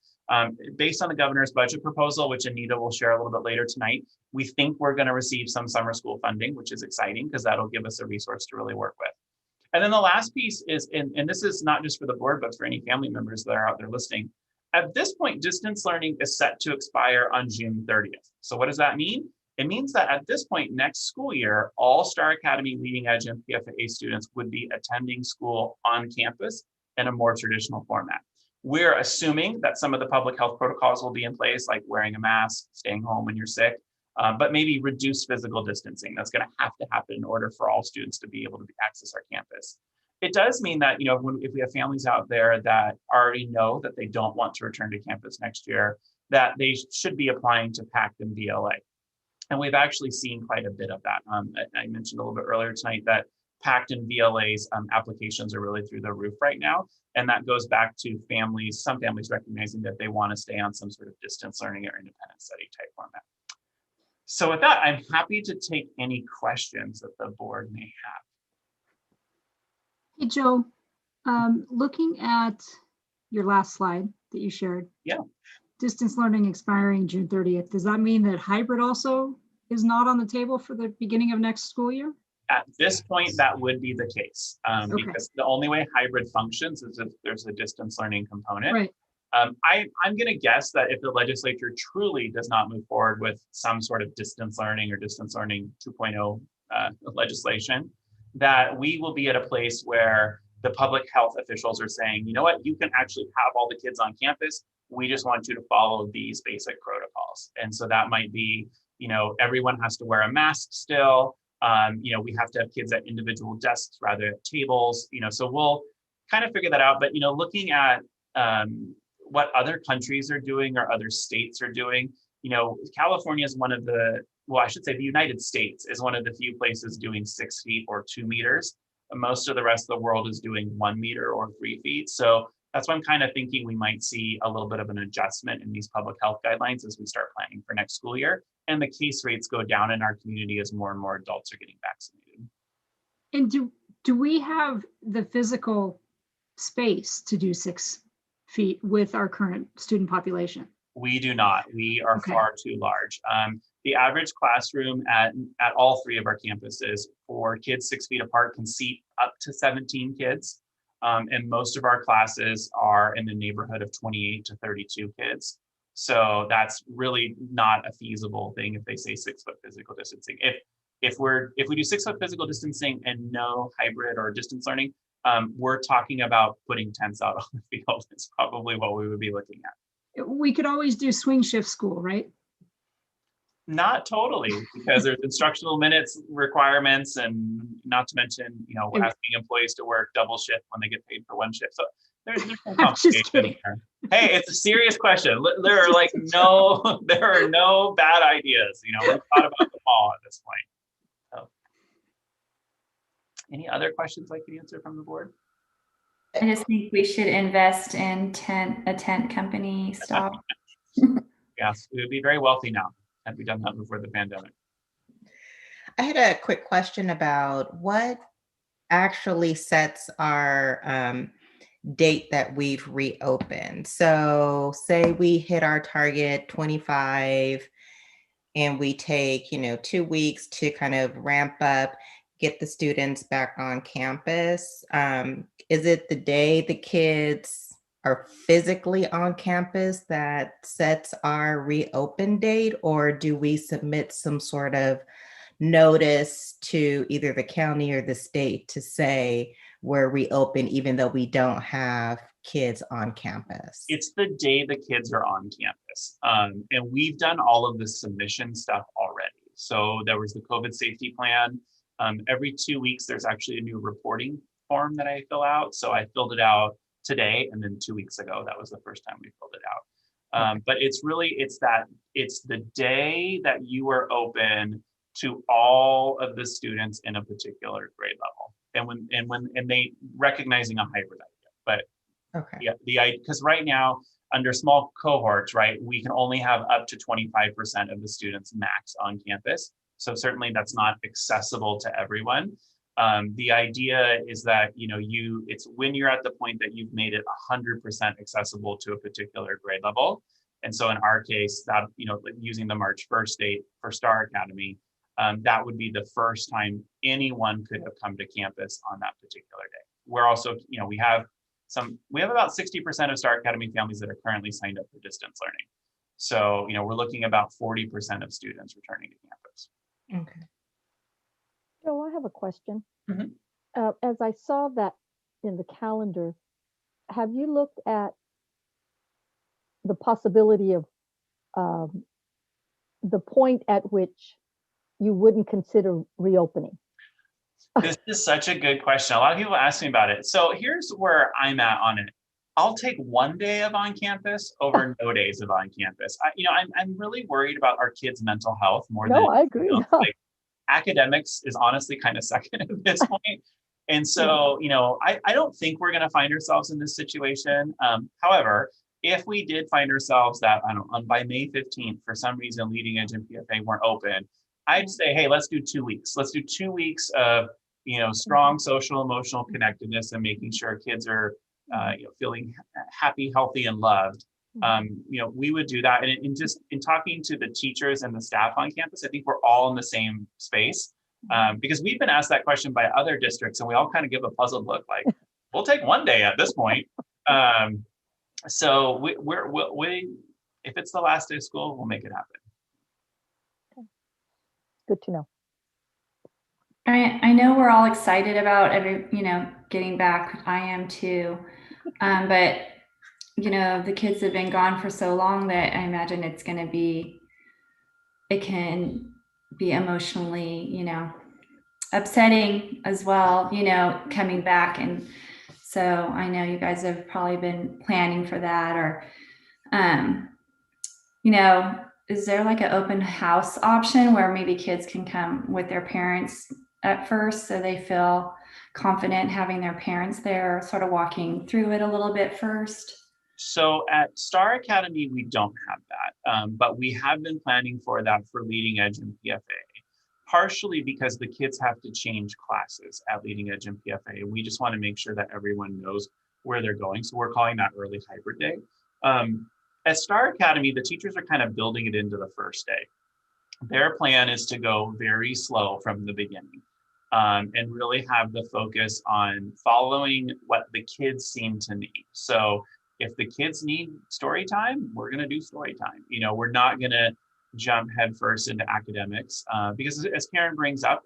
Based on the governor's budget proposal, which Anita will share a little bit later tonight, we think we're going to receive some summer school funding, which is exciting because that'll give us a resource to really work with. And then the last piece is, and this is not just for the board, but for any family members that are out there listening. At this point, distance learning is set to expire on June 30th. So what does that mean? It means that at this point next school year, all Star Academy Leading Edge and PFA students would be attending school on campus in a more traditional format. We're assuming that some of the public health protocols will be in place, like wearing a mask, staying home when you're sick, but maybe reduced physical distancing. That's going to have to happen in order for all students to be able to access our campus. It does mean that, if we have families out there that already know that they don't want to return to campus next year, that they should be applying to PACT and VLA. And we've actually seen quite a bit of that. I mentioned a little bit earlier tonight that PACT and VLA's applications are really through the roof right now. And that goes back to some families recognizing that they want to stay on some sort of distance learning or independent study type format. So with that, I'm happy to take any questions that the board may have. Hey, Joe, looking at your last slide that you shared. Yeah. Distance learning expiring June 30th. Does that mean that hybrid also is not on the table for the beginning of next school year? At this point, that would be the case, because the only way hybrid functions is if there's a distance learning component. Right. I'm going to guess that if the legislature truly does not move forward with some sort of distance learning or distance learning 2.0 legislation, that we will be at a place where the public health officials are saying, you know what, you can actually have all the kids on campus. We just want you to follow these basic protocols. And so that might be, everyone has to wear a mask still. We have to have kids at individual desks rather than tables, so we'll kind of figure that out. But, looking at what other countries are doing or other states are doing, California is one of the United States is one of the few places doing 6 feet or 2 meters. Most of the rest of the world is doing 1 meter or 3 feet. So that's why I'm kind of thinking we might see a little bit of an adjustment in these public health guidelines as we start planning for next school year. And the case rates go down in our community as more and more adults are getting vaccinated. And do we have the physical space to do 6 feet with our current student population? We do not. We are far too large. The average classroom at all 3 of our campuses for kids 6 feet apart can seat up to 17 kids. And most of our classes are in the neighborhood of 28 to 32 kids. So that's really not a feasible thing if they say 6 foot physical distancing. If we do 6 foot physical distancing and no hybrid or distance learning, we're talking about putting tents out on the field. It's probably what we would be looking at. We could always do swing shift school, right? Not totally, because there's instructional minutes requirements, and not to mention, asking employees to work double shift when they get paid for 1 shift. So there's no complication here. Hey, it's a serious question. There are no bad ideas. We've thought about them all at this point. So, any other questions I can answer from the board? I just think we should invest in a tent company stock. Yes, we would be very wealthy now had we done that before the pandemic. I had a quick question about what actually sets our date that we've reopened. So say we hit our target 25 and we take, 2 weeks to kind of ramp up, get the students back on campus. Is it the day the kids are physically on campus that sets our reopen date, or do we submit some sort of notice to either the county or the state to say we're reopen even though we don't have kids on campus? It's the day the kids are on campus. And we've done all of the submission stuff already. So there was the COVID safety plan. Every 2 weeks, there's actually a new reporting form that I fill out. So I filled it out today, and then 2 weeks ago, that was the first time we filled it out. But it's the day that you are open to all of the students in a particular grade level. And they recognizing a hybrid idea. But Okay. yeah, because right now, under small cohorts, right, we can only have up to 25% of the students max on campus. So certainly that's not accessible to everyone. The idea is that, it's when you're at the point that you've made it 100% accessible to a particular grade level. And so in our case, that, using the March 1st date for Star Academy, that would be the first time anyone could have come to campus on that particular day. We're also, we have about 60% of Star Academy families that are currently signed up for distance learning. So, we're looking about 40% of students returning to campus. Okay. Joe, I have a question. Mhm. As I saw that in the calendar, have you looked at the possibility of the point at which you wouldn't consider reopening? This is such a good question. A lot of people ask me about it. So here's where I'm at on it. I'll take 1 day of on campus over no days of on campus. I'm really worried about our kids' mental health more than No, I agree. like academics is honestly kind of second at this point. And so, I don't think we're going to find ourselves in this situation. However, if we did find ourselves that, by May 15th, for some reason, Leading Edge and PFA weren't open, I'd say, hey, let's do 2 weeks. Let's do 2 weeks of, strong social emotional connectedness and making sure kids are, feeling happy, healthy, and loved. We would do that. And just in talking to the teachers and the staff on campus, I think we're all in the same space, because we've been asked that question by other districts, and we all kind of give a puzzled look, like, we'll take 1 day at this point. So we if it's the last day of school, we'll make it happen. Good to know. I know we're all excited about getting back. I am too. But the kids have been gone for so long that I imagine it can be emotionally, upsetting as well, coming back. And so I know you guys have probably been planning for that, or, is there like an open house option where maybe kids can come with their parents at first, so they feel confident having their parents there, sort of walking through it a little bit first? So at Star Academy, we don't have that, but we have been planning for that for Leading Edge and PFA, partially because the kids have to change classes at Leading Edge and PFA. We just want to make sure that everyone knows where they're going. So we're calling that early hybrid day. At Star Academy, the teachers are kind of building it into the first day. Their plan is to go very slow from the beginning, and really have the focus on following what the kids seem to need. So if the kids need story time, we're going to do story time. We're not going to jump headfirst into academics, because as Karen brings up,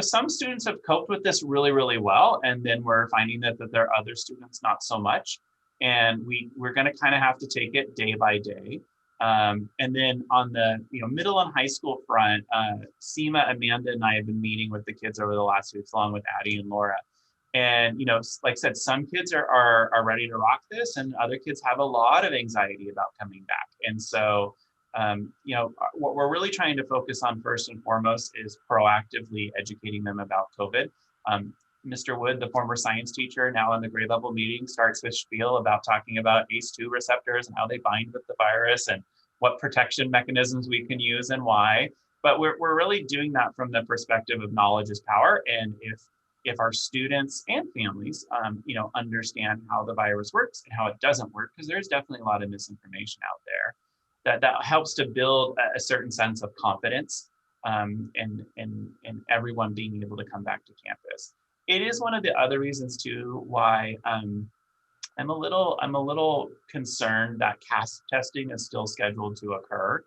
some students have coped with this really, really well. And then we're finding that there are other students not so much. And we're going to kind of have to take it day by day. And then on the middle and high school front, Seema, Amanda, and I have been meeting with the kids over the last weeks, along with Addie and Laura. And like I said, some kids are ready to rock this, and other kids have a lot of anxiety about coming back. And so, what we're really trying to focus on first and foremost is proactively educating them about COVID. Mr. Wood, the former science teacher, now in the grade level meeting, starts his spiel about talking about ACE2 receptors and how they bind with the virus and what protection mechanisms we can use and why. But we're really doing that from the perspective of knowledge is power. And if our students and families, understand how the virus works and how it doesn't work, because there's definitely a lot of misinformation out there, that helps to build a certain sense of confidence in everyone being able to come back to campus. It is one of the other reasons too why I'm a little concerned that CASP testing is still scheduled to occur.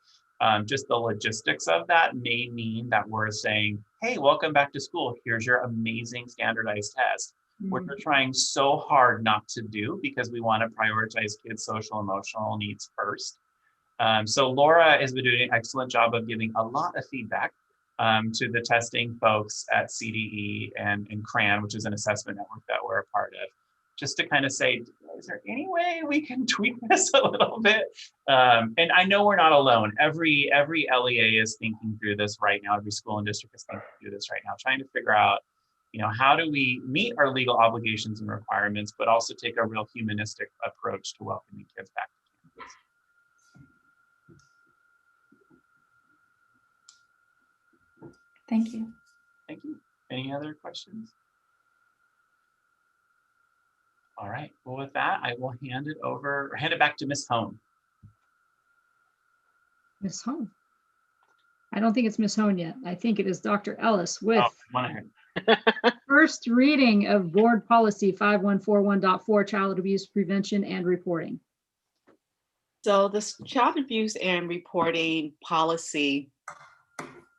Just the logistics of that may mean that we're saying, hey, welcome back to school. Here's your amazing standardized test, which we're trying so hard not to do because we want to prioritize kids' social emotional needs first. So Laura has been doing an excellent job of giving a lot of feedback to the testing folks at CDE and CRAN, which is an assessment network that we're a part of, just to kind of say, is there any way we can tweak this a little bit? And I know we're not alone. Every LEA is thinking through this right now. Every school and district is thinking through this right now, trying to figure out, how do we meet our legal obligations and requirements, but also take a real humanistic approach to welcoming kids back to campus. Thank you. Thank you. Any other questions? All right. Well, with that, I will hand it back to Ms. Hone. Ms. Hone. I don't think it's Ms. Hone yet. I think it is Dr. Ellis with first reading of Board Policy 5141.4, Child Abuse Prevention and Reporting. So this child abuse and reporting policy,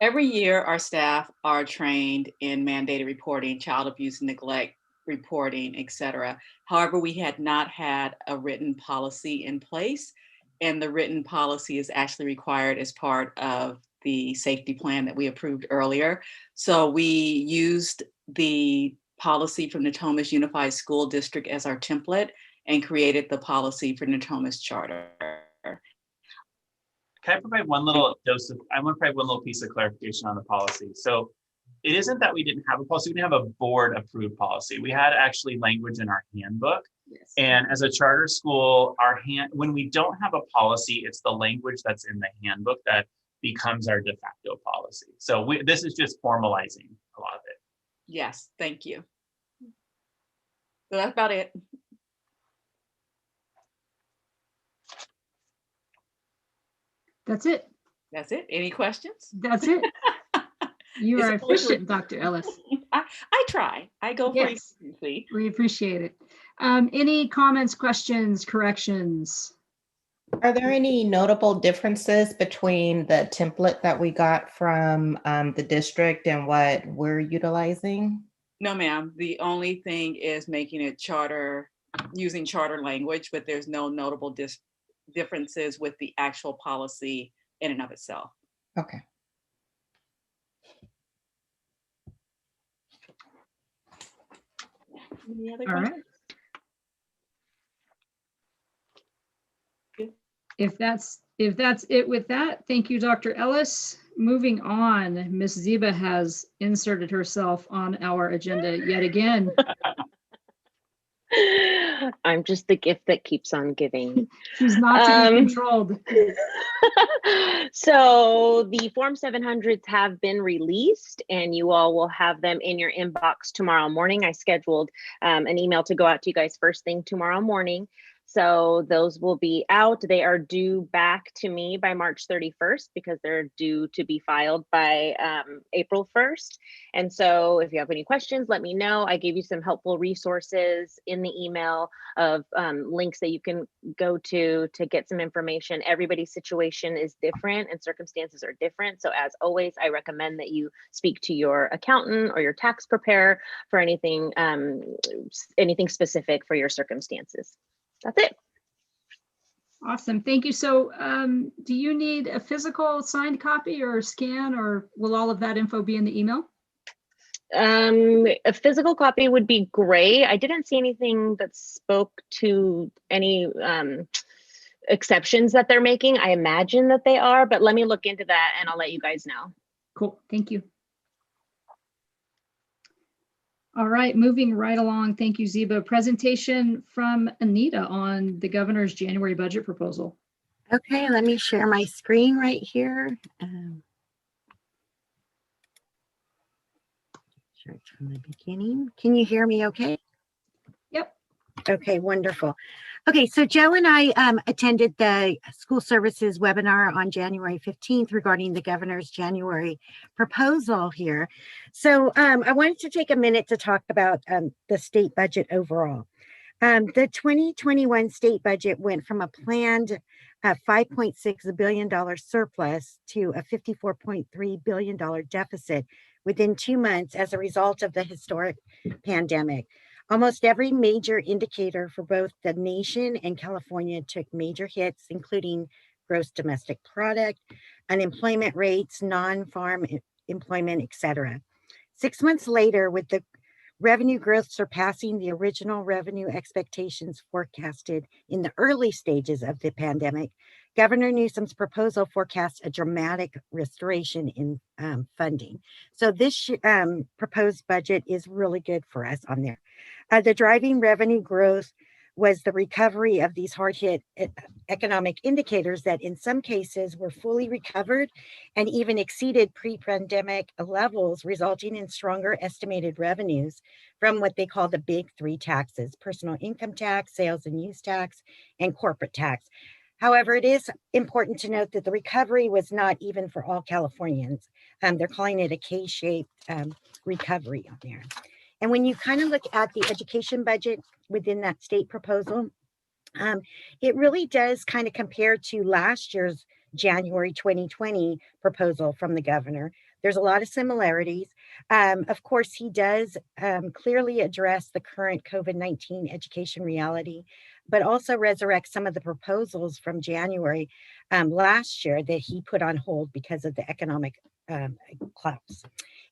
every year our staff are trained in mandated reporting, child abuse and neglect reporting, etc. However, we had not had a written policy in place, and the written policy is actually required as part of the safety plan that we approved earlier. So we used the policy from Natomas Unified School District as our template and created the policy for Natomas Charter. Can I provide one little dose of, I want to provide one little piece of clarification on the policy. So it isn't that we didn't have a policy, we didn't have a board approved policy. We had actually language in our handbook. Yes. And as a charter school, when we don't have a policy, it's the language that's in the handbook that becomes our de facto policy. So this is just formalizing a lot of it. Yes, thank you. So that's about it. That's it. That's it. Any questions? That's it. You It's are a pleasure. efficient, Dr. Ellis. I try. I go for Yes. efficiency. We appreciate it. Any comments, questions, corrections? Are there any notable differences between the template that we got from the district and what we're utilizing? No, ma'am. The only thing is making it charter, using charter language, but there's no notable differences with the actual policy in and of itself. Okay. Any other All right. questions? If that's it with that, thank you, Dr. Ellis. Moving on, Ms. Ziba has inserted herself on our agenda yet again. I'm just the gift that keeps on giving. She's not to be controlled. So the Form 700s have been released and you all will have them in your inbox tomorrow morning. I scheduled an email to go out to you guys first thing tomorrow morning. So those will be out. They are due back to me by March 31st because they're due to be filed by April 1st. And so if you have any questions, let me know. I gave you some helpful resources in the email of links that you can go to get some information. Everybody's situation is different and circumstances are different. So as always, I recommend that you speak to your accountant or your tax preparer for anything specific for your circumstances. That's it. Awesome. Thank you. So do you need a physical signed copy or scan, or will all of that info be in the email? A physical copy would be great. I didn't see anything that spoke to any exceptions that they're making. I imagine that they are, but let me look into that and I'll let you guys know. Cool. Thank you. All right, moving right along. Thank you, Ziba. Presentation from Anita on the governor's January budget proposal. Okay, let me share my screen right here. Start from the beginning. Can you hear me okay? Yep. Okay, wonderful. Okay, so Joe and I attended the school services webinar on January 15th regarding the governor's January proposal here. So I wanted to take a minute to talk about the state budget overall. The 2021 state budget went from a planned $5.6 billion surplus to a $54.3 billion deficit within 2 months as a result of the historic pandemic. Almost every major indicator for both the nation and California took major hits, including gross domestic product, unemployment rates, non-farm employment, etc. 6 months later, with the revenue growth surpassing the original revenue expectations forecasted in the early stages of the pandemic, Governor Newsom's proposal forecasts a dramatic restoration in funding. So this proposed budget is really good for us on there. The driving revenue growth was the recovery of these hard-hit economic indicators that in some cases were fully recovered and even exceeded pre-pandemic levels, resulting in stronger estimated revenues from what they call the big three taxes: personal income tax, sales and use tax, and corporate tax. However, it is important to note that the recovery was not even for all Californians. They're calling it a K-shaped recovery on there. And when you kind of look at the education budget within that state proposal, it really does kind of compare to last year's January 2020 proposal from the governor. There's a lot of similarities. Of course, he does clearly address the current COVID-19 education reality, but also resurrect some of the proposals from January last year that he put on hold because of the economic collapse.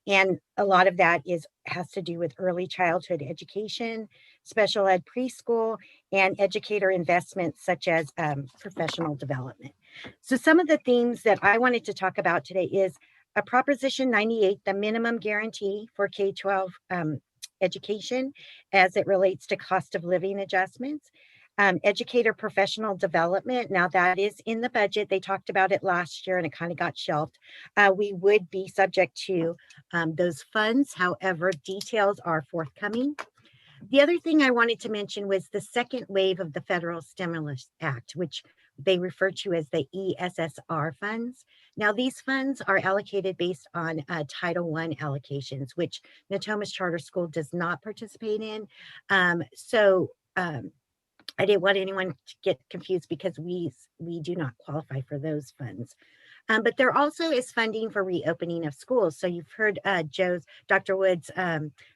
And a lot of that has to do with early childhood education, special ed preschool, and educator investments such as professional development. So some of the themes that I wanted to talk about today is a Proposition 98, the minimum guarantee for K-12 education as it relates to cost of living adjustments. Educator professional development. Now that is in the budget. They talked about it last year and it kind of got shelved. We would be subject to those funds. However, details are forthcoming. The other thing I wanted to mention was the second wave of the Federal Stimulus Act, which they refer to as the ESSR funds. Now, these funds are allocated based on Title I allocations, which Natomas Charter School does not participate in. I didn't want anyone to get confused because we do not qualify for those funds. But there also is funding for reopening of schools. So you've heard Dr. Wood's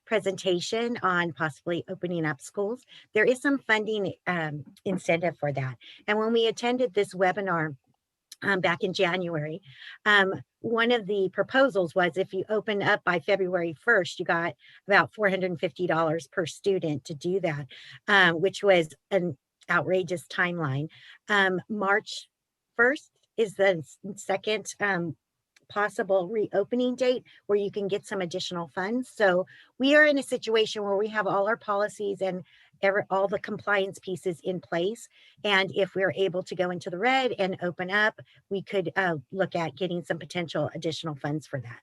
presentation on possibly opening up schools. There is some funding incentive for that. And when we attended this webinar back in January, one of the proposals was if you open up by February 1st, you got about $450 per student to do that, which was an outrageous timeline. March 1st is the second possible reopening date where you can get some additional funds. So we are in a situation where we have all our policies and all the compliance pieces in place. And if we're able to go into the red and open up, we could look at getting some potential additional funds for that.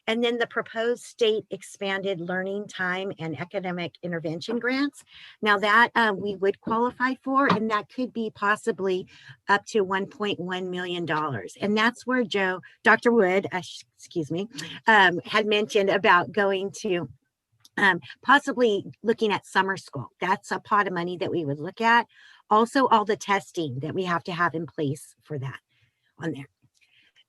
And then the proposed state expanded learning time and academic intervention grants. Now that we would qualify for, and that could be possibly up to $1.1 million. And that's where Dr. Wood, had mentioned about going to possibly looking at summer school. That's a pot of money that we would look at. Also, all the testing that we have to have in place for that on there.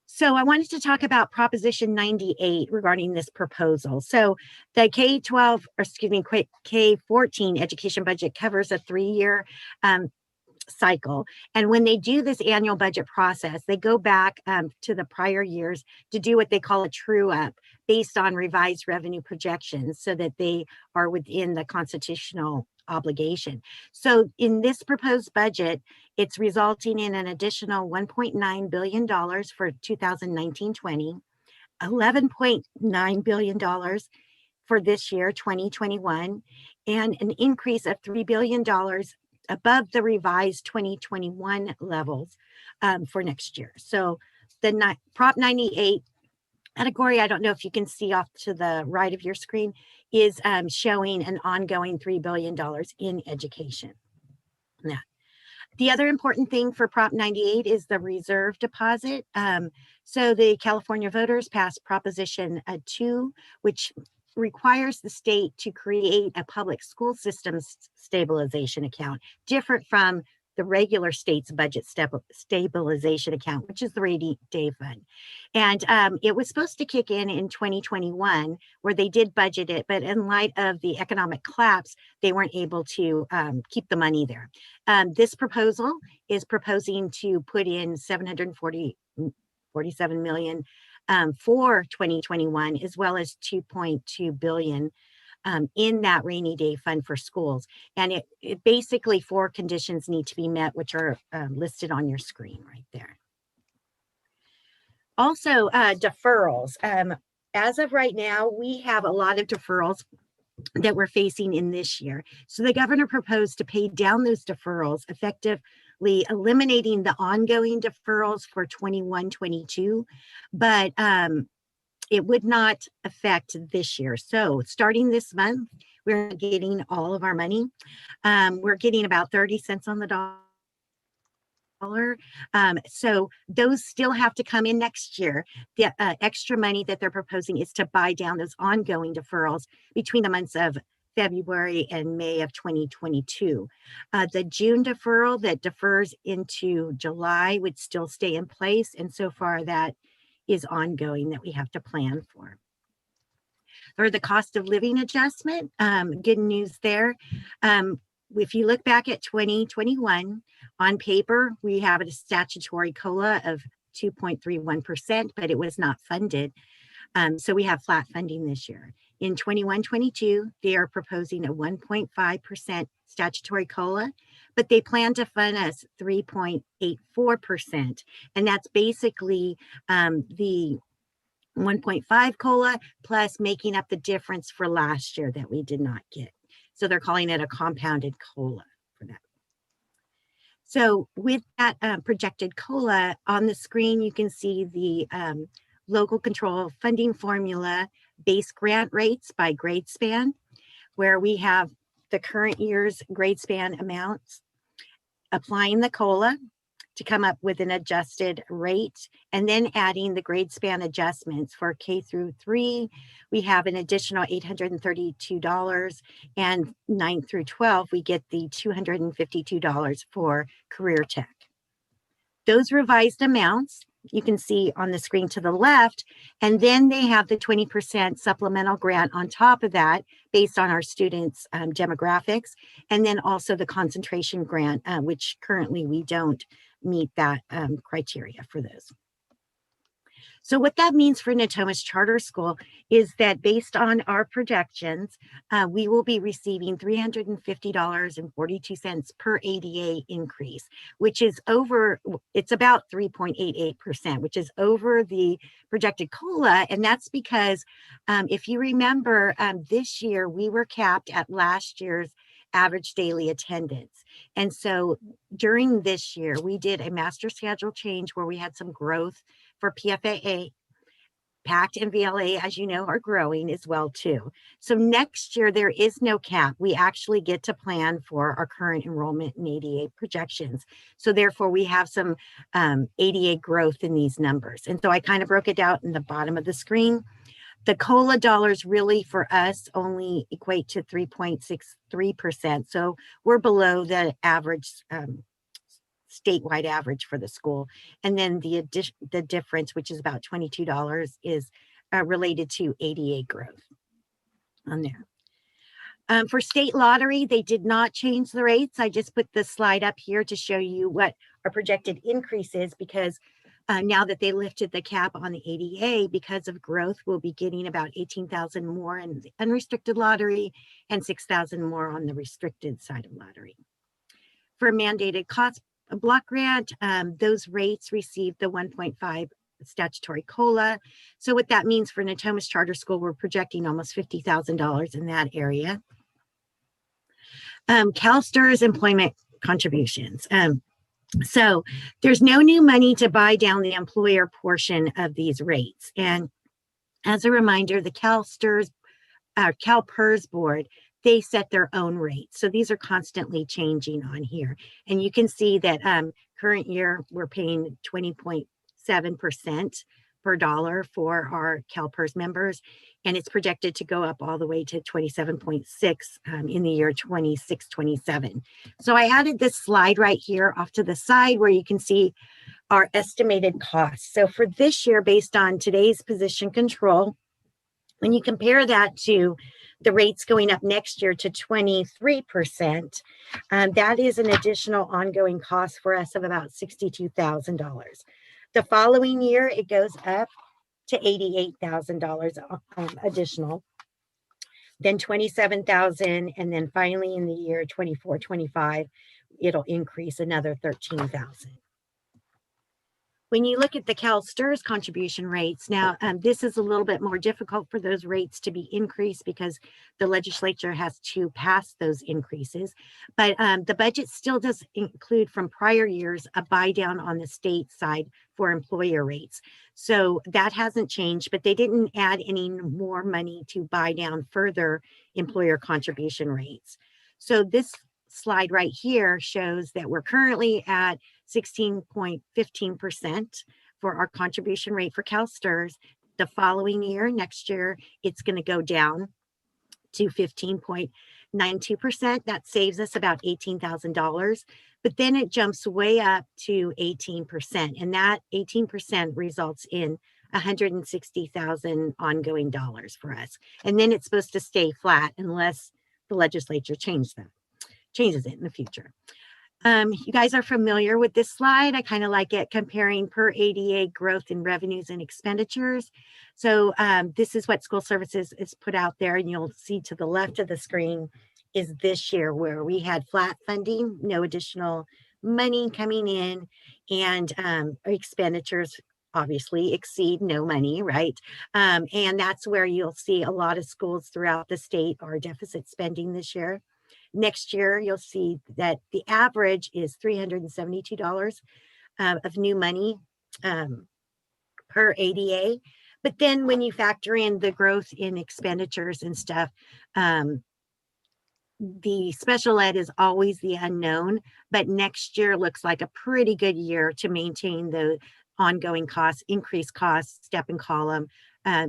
So I wanted to talk about Proposition 98 regarding this proposal. So the K-14 education budget covers a 3-year cycle. And when they do this annual budget process, they go back to the prior years to do what they call a true up based on revised revenue projections so that they are within the constitutional obligation. So in this proposed budget, it's resulting in an additional $1.9 billion for 2019-20, $11.9 billion for this year, 2021, and an increase of $3 billion above the revised 2021 levels for next year. So the Prop 98 category, I don't know if you can see off to the right of your screen, is showing an ongoing $3 billion in education. The other important thing for Prop 98 is the reserve deposit. So the California voters passed Proposition 2, which requires the state to create a public school systems stabilization account, different from the regular state's budget stabilization account, which is the rainy day fund. And it was supposed to kick in 2021, where they did budget it, but in light of the economic collapse, they weren't able to keep the money there. This proposal is proposing to put in $747 million for 2021, as well as $2.2 billion in that rainy day fund for schools. And it basically 4 conditions need to be met, which are listed on your screen right there. Also, deferrals. As of right now, we have a lot of deferrals that we're facing in this year. So the governor proposed to pay down those deferrals, effectively eliminating the ongoing deferrals for 21-22, but it would not affect this year. So starting this month, we're getting all of our money. We're getting about 30 cents on the dollar. So those still have to come in next year. The extra money that they're proposing is to buy down those ongoing deferrals between the months of February and May of 2022. The June deferral that defers into July would still stay in place. And so far that is ongoing that we have to plan for. Or the cost of living adjustment, good news there. If you look back at 2021, on paper, we have a statutory COLA of 2.31%, but it was not funded. So we have flat funding this year. In 21-22, they are proposing a 1.5% statutory COLA, but they plan to fund us 3.84%. And that's basically the 1.5 COLA plus making up the difference for last year that we did not get. So they're calling it a compounded COLA for that. So with that projected COLA on the screen, you can see the local control funding formula base grant rates by grade span, where we have the current year's grade span amounts, applying the COLA to come up with an adjusted rate, and then adding the grade span adjustments for K through 3. We have an additional $832, and 9 through 12, we get the $252 for career tech. Those revised amounts you can see on the screen to the left, and then they have the 20% supplemental grant on top of that based on our students' demographics, and then also the concentration grant, which currently we don't meet that criteria for those. So what that means for Natomas Charter School is that based on our projections, we will be receiving $350.42 per ADA increase, which is over, it's about 3.88%, which is over the projected COLA. And that's because if you remember, this year we were capped at last year's average daily attendance. And so during this year, we did a master schedule change where we had some growth for PFAA. PACT and VLA, as you know, are growing as well too. So next year, there is no cap. We actually get to plan for our current enrollment and ADA projections. So therefore, we have some ADA growth in these numbers. And so I kind of broke it out in the bottom of the screen. The COLA dollars really for us only equate to 3.63%. So we're below the average statewide average for the school. And then the difference, which is about $22, is related to ADA growth on there. For state lottery, they did not change the rates. I just put this slide up here to show you what our projected increase is, because now that they lifted the cap on the ADA, because of growth, we'll be getting about 18,000 more in the unrestricted lottery and 6,000 more on the restricted side of lottery. For mandated cost block grant, those rates received the 1.5 statutory COLA. So what that means for Natomas Charter School, we're projecting almost $50,000 in that area. CalSTRS employment contributions. So there's no new money to buy down the employer portion of these rates. And as a reminder, the CalSTRS, CalPERS board they set their own rates. So these are constantly changing on here. And you can see that current year, we're paying 20.7% per dollar for our CalPERS members. And it's projected to go up all the way to 27.6 in the year 26-27. So I added this slide right here off to the side where you can see our estimated costs. So for this year, based on today's position control, when you compare that to the rates going up next year to 23%, that is an additional ongoing cost for us of about $62,000. The following year, it goes up to $88,000 additional, then $27,000, and then finally in the year 24-25, it'll increase another $13,000. When you look at the CalSTRS contribution rates, now this is a little bit more difficult for those rates to be increased because the legislature has to pass those increases. But the budget still does include from prior years a buy down on the state side for employer rates. So that hasn't changed, but they didn't add any more money to buy down further employer contribution rates. So this slide right here shows that we're currently at 16.15% for our contribution rate for CalSTRS. The following year, next year, it's going to go down to 15.92%. That saves us about $18,000, but then it jumps way up to 18%, and that 18% results in $160,000 ongoing dollars for us. And then it's supposed to stay flat unless the legislature changes it in the future. You guys are familiar with this slide. I kind of like it comparing per ADA growth in revenues and expenditures. So this is what school services is put out there, and you'll see to the left of the screen is this year where we had flat funding, no additional money coming in, and expenditures obviously exceed no money, right? And that's where you'll see a lot of schools throughout the state are deficit spending this year. Next year, you'll see that the average is $372 of new money per ADA. But then when you factor in the growth in expenditures and stuff, the special ed is always the unknown, but next year looks like a pretty good year to maintain the ongoing costs, increased costs, step and column,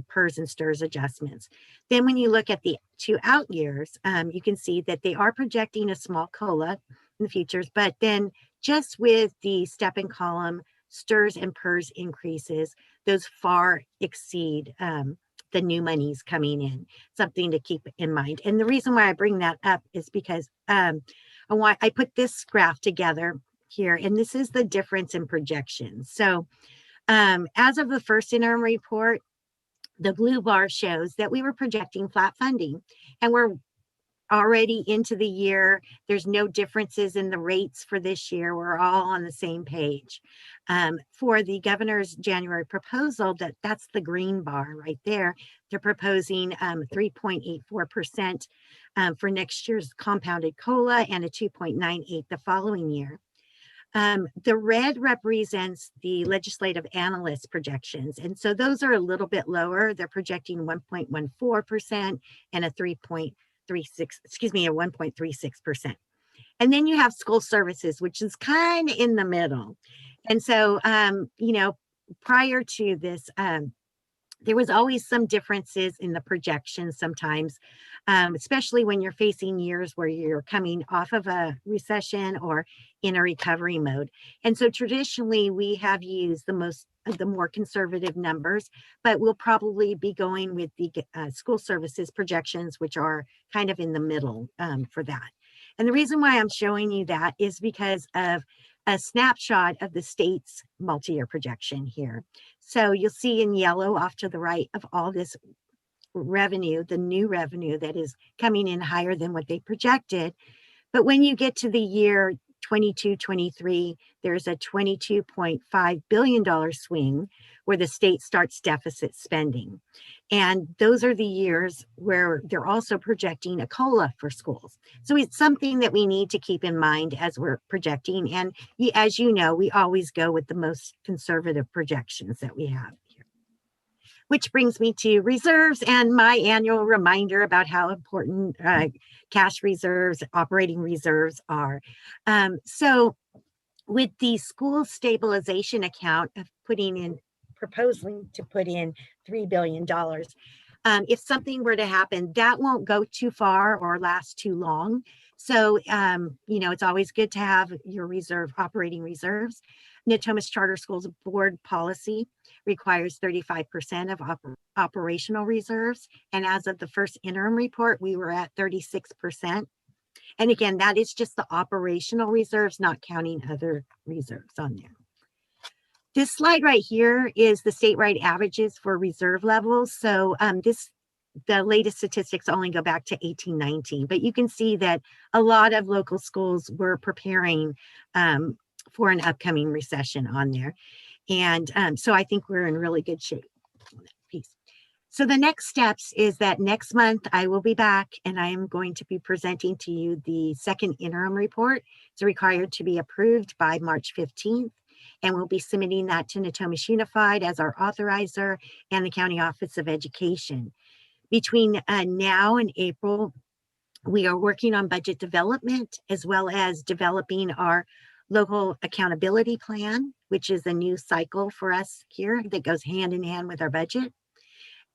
PERS and STRS adjustments. Then when you look at the 2 out years, you can see that they are projecting a small COLA in the futures, but then just with the step and column, STRS and PERS increases, those far exceed the new monies coming in, something to keep in mind. And the reason why I bring that up is because I put this graph together here, and this is the difference in projections. So as of the first interim report, the blue bar shows that we were projecting flat funding, and we're already into the year. There's no differences in the rates for this year. We're all on the same page. For the governor's January proposal, that's the green bar right there. They're proposing 3.84% for next year's compounded COLA and a 2.98 the following year. The red represents the legislative analyst projections. And so those are a little bit lower. They're projecting 1.14% and a 1.36%. And then you have school services, which is kind of in the middle. And so, prior to this, there was always some differences in the projections sometimes, especially when you're facing years where you're coming off of a recession or in a recovery mode. And so traditionally we have used the more conservative numbers, but we'll probably be going with the school services projections, which are kind of in the middle for that. And the reason why I'm showing you that is because of a snapshot of the state's multi-year projection here. So you'll see in yellow off to the right of all this revenue, the new revenue that is coming in higher than what they projected. But when you get to the year 22-23, there's a $22.5 billion swing where the state starts deficit spending. And those are the years where they're also projecting a COLA for schools. So it's something that we need to keep in mind as we're projecting. And as you know, we always go with the most conservative projections that we have here. which brings me to reserves and my annual reminder about how important cash reserves, operating reserves are. So with the school stabilization account of proposing to put in $3 billion, if something were to happen, that won't go too far or last too long. So, it's always good to have your operating reserves. Natomas Charter Schools board policy requires 35% of operational reserves. And as of the first interim report, we were at 36%. And again, that is just the operational reserves, not counting other reserves on there. This slide right here is the statewide averages for reserve levels. So the latest statistics only go back to 1819, but you can see that a lot of local schools were preparing for an upcoming recession on there. And so I think we're in really good shape. Peace. So the next steps is that next month I will be back and I am going to be presenting to you the second interim report. It's required to be approved by March 15th. And we'll be submitting that to Natomas Unified as our authorizer and the County Office of Education. Between now and April, we are working on budget development as well as developing our local accountability plan, which is a new cycle for us here that goes hand in hand with our budget.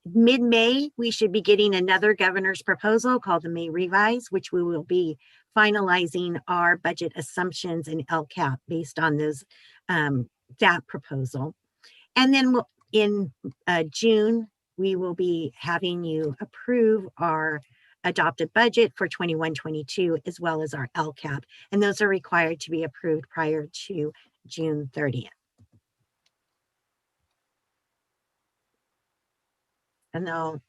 Mid-May, we should be getting another governor's proposal called the May Revise, which we will be finalizing our budget assumptions and LCAP based on those that proposal. And then in June, we will be having you approve our adopted budget for 21-22 as well as our LCAP. And those are required to be approved prior to June 30th. And I'll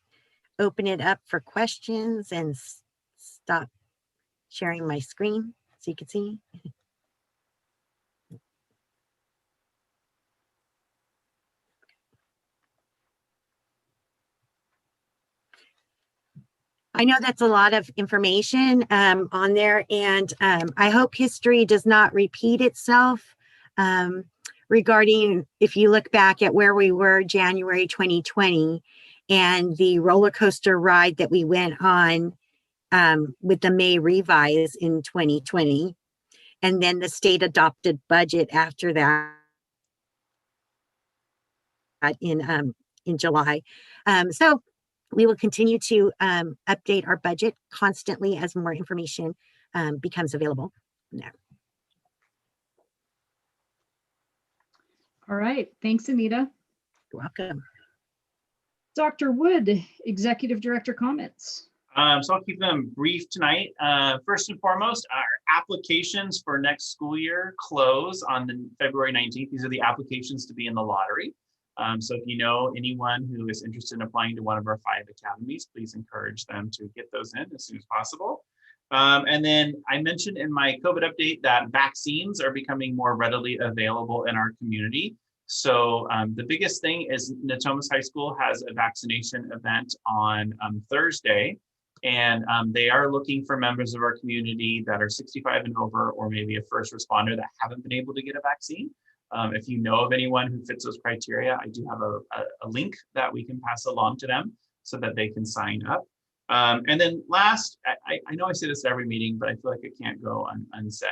open it up for questions and stop sharing my screen so you can see. I know that's a lot of information on there, and I hope history does not repeat itself regarding if you look back at where we were January 2020 and the roller coaster ride that we went on with the May Revise in 2020, and then the state adopted budget after that in July. So we will continue to update our budget constantly as more information becomes available. No. All right. Thanks, Anita. You're welcome. Dr. Wood, Executive Director comments. So I'll keep them brief tonight. First and foremost, our applications for next school year close on February 19th. These are the applications to be in the lottery. So if you know anyone who is interested in applying to one of our 5 academies, please encourage them to get those in as soon as possible. And then I mentioned in my COVID update that vaccines are becoming more readily available in our community. So the biggest thing is Natomas High School has a vaccination event on Thursday, and they are looking for members of our community that are 65 and over, or maybe a first responder that haven't been able to get a vaccine. If you know of anyone who fits those criteria, I do have a link that we can pass along to them so that they can sign up. And then last, I know I say this at every meeting, but I feel like it can't go unsaid.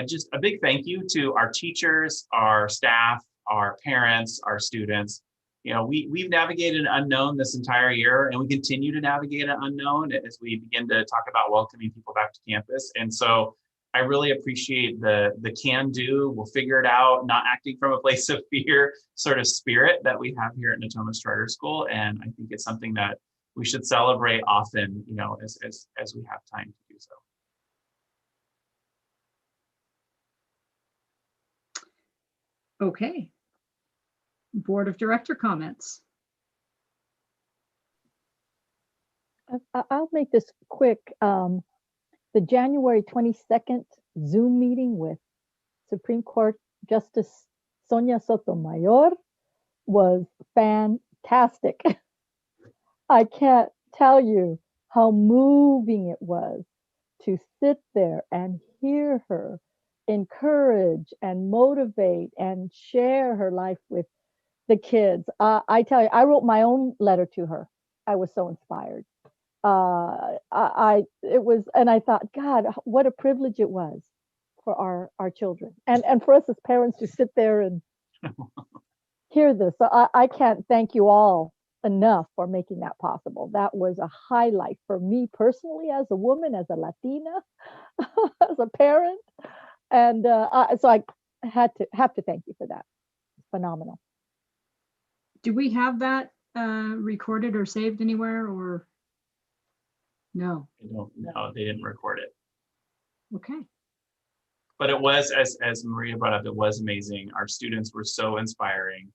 Just a big thank you to our teachers, our staff, our parents, our students. You know, we've navigated an unknown this entire year, and we continue to navigate an unknown as we begin to talk about welcoming people back to campus. And so I really appreciate the can do, we'll figure it out, not acting from a place of fear sort of spirit that we have here at Natomas Charter School. And I think it's something that we should celebrate often, you know, as we have time to do so. Okay. Board of Director comments. I'll make this quick. The January 22nd Zoom meeting with Supreme Court Justice Sonia Sotomayor was fantastic. I can't tell you how moving it was to sit there and hear her encourage and motivate and share her life with the kids. I tell you, I wrote my own letter to her. I was so inspired. It was, and I thought, God, what a privilege it was for our children, and for us as parents to sit there and hear this. So I can't thank you all enough for making that possible. That was a highlight for me personally, as a woman, as a Latina, as a parent, and so I have to thank you for that. It's phenomenal. Do we have that recorded or saved anywhere, or no? I don't know. They didn't record it. Okay. But it was, as Maria brought up, it was amazing. Our students were so inspiring.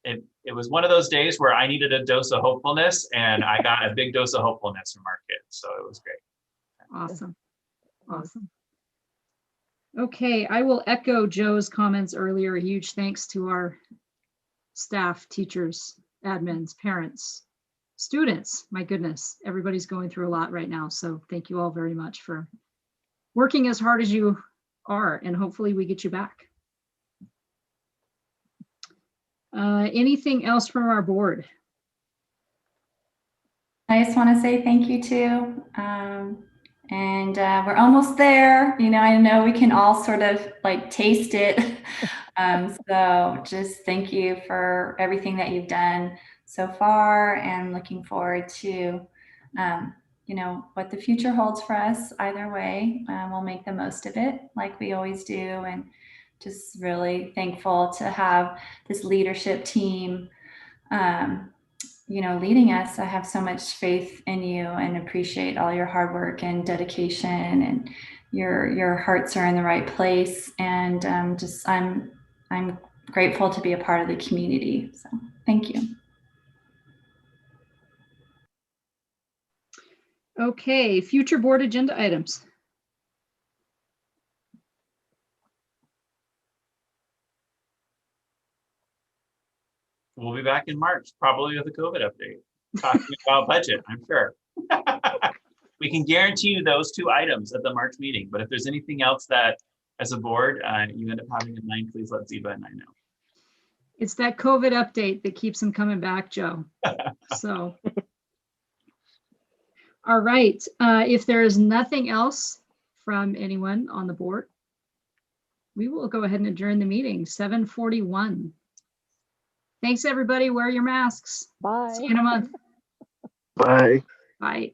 It was one of those days where I needed a dose of hopefulness, and I got a big dose of hopefulness from our kids. So it was great. Awesome. Awesome. Okay, I will echo Joe's comments earlier. A huge thanks to our staff, teachers, admins, parents, students. My goodness, everybody's going through a lot right now. So thank you all very much for working as hard as you are, and hopefully we get you back. Anything else from our board? I just want to say thank you too. And we're almost there. You know, I know we can all sort of like taste it. So just thank you for everything that you've done so far, and looking forward to, you know, what the future holds for us. Either way, we'll make the most of it like we always do. And just really thankful to have this leadership team, you know, leading us. I have so much faith in you and appreciate all your hard work and dedication, and your hearts are in the right place. And I'm grateful to be a part of the community. So thank you. Okay, future board agenda items. We'll be back in March, probably with a COVID update, talking about budget, I'm sure. We can guarantee you those 2 items at the March meeting, but if there's anything else that, as a board, you end up having in mind, please let Ziba and I know. It's that COVID update that keeps them coming back, Joe. So, all right. If there is nothing else from anyone on the board, we will go ahead and adjourn the meeting. 7:41. Thanks, everybody. Wear your masks. Bye. See you in a month. Bye. Bye.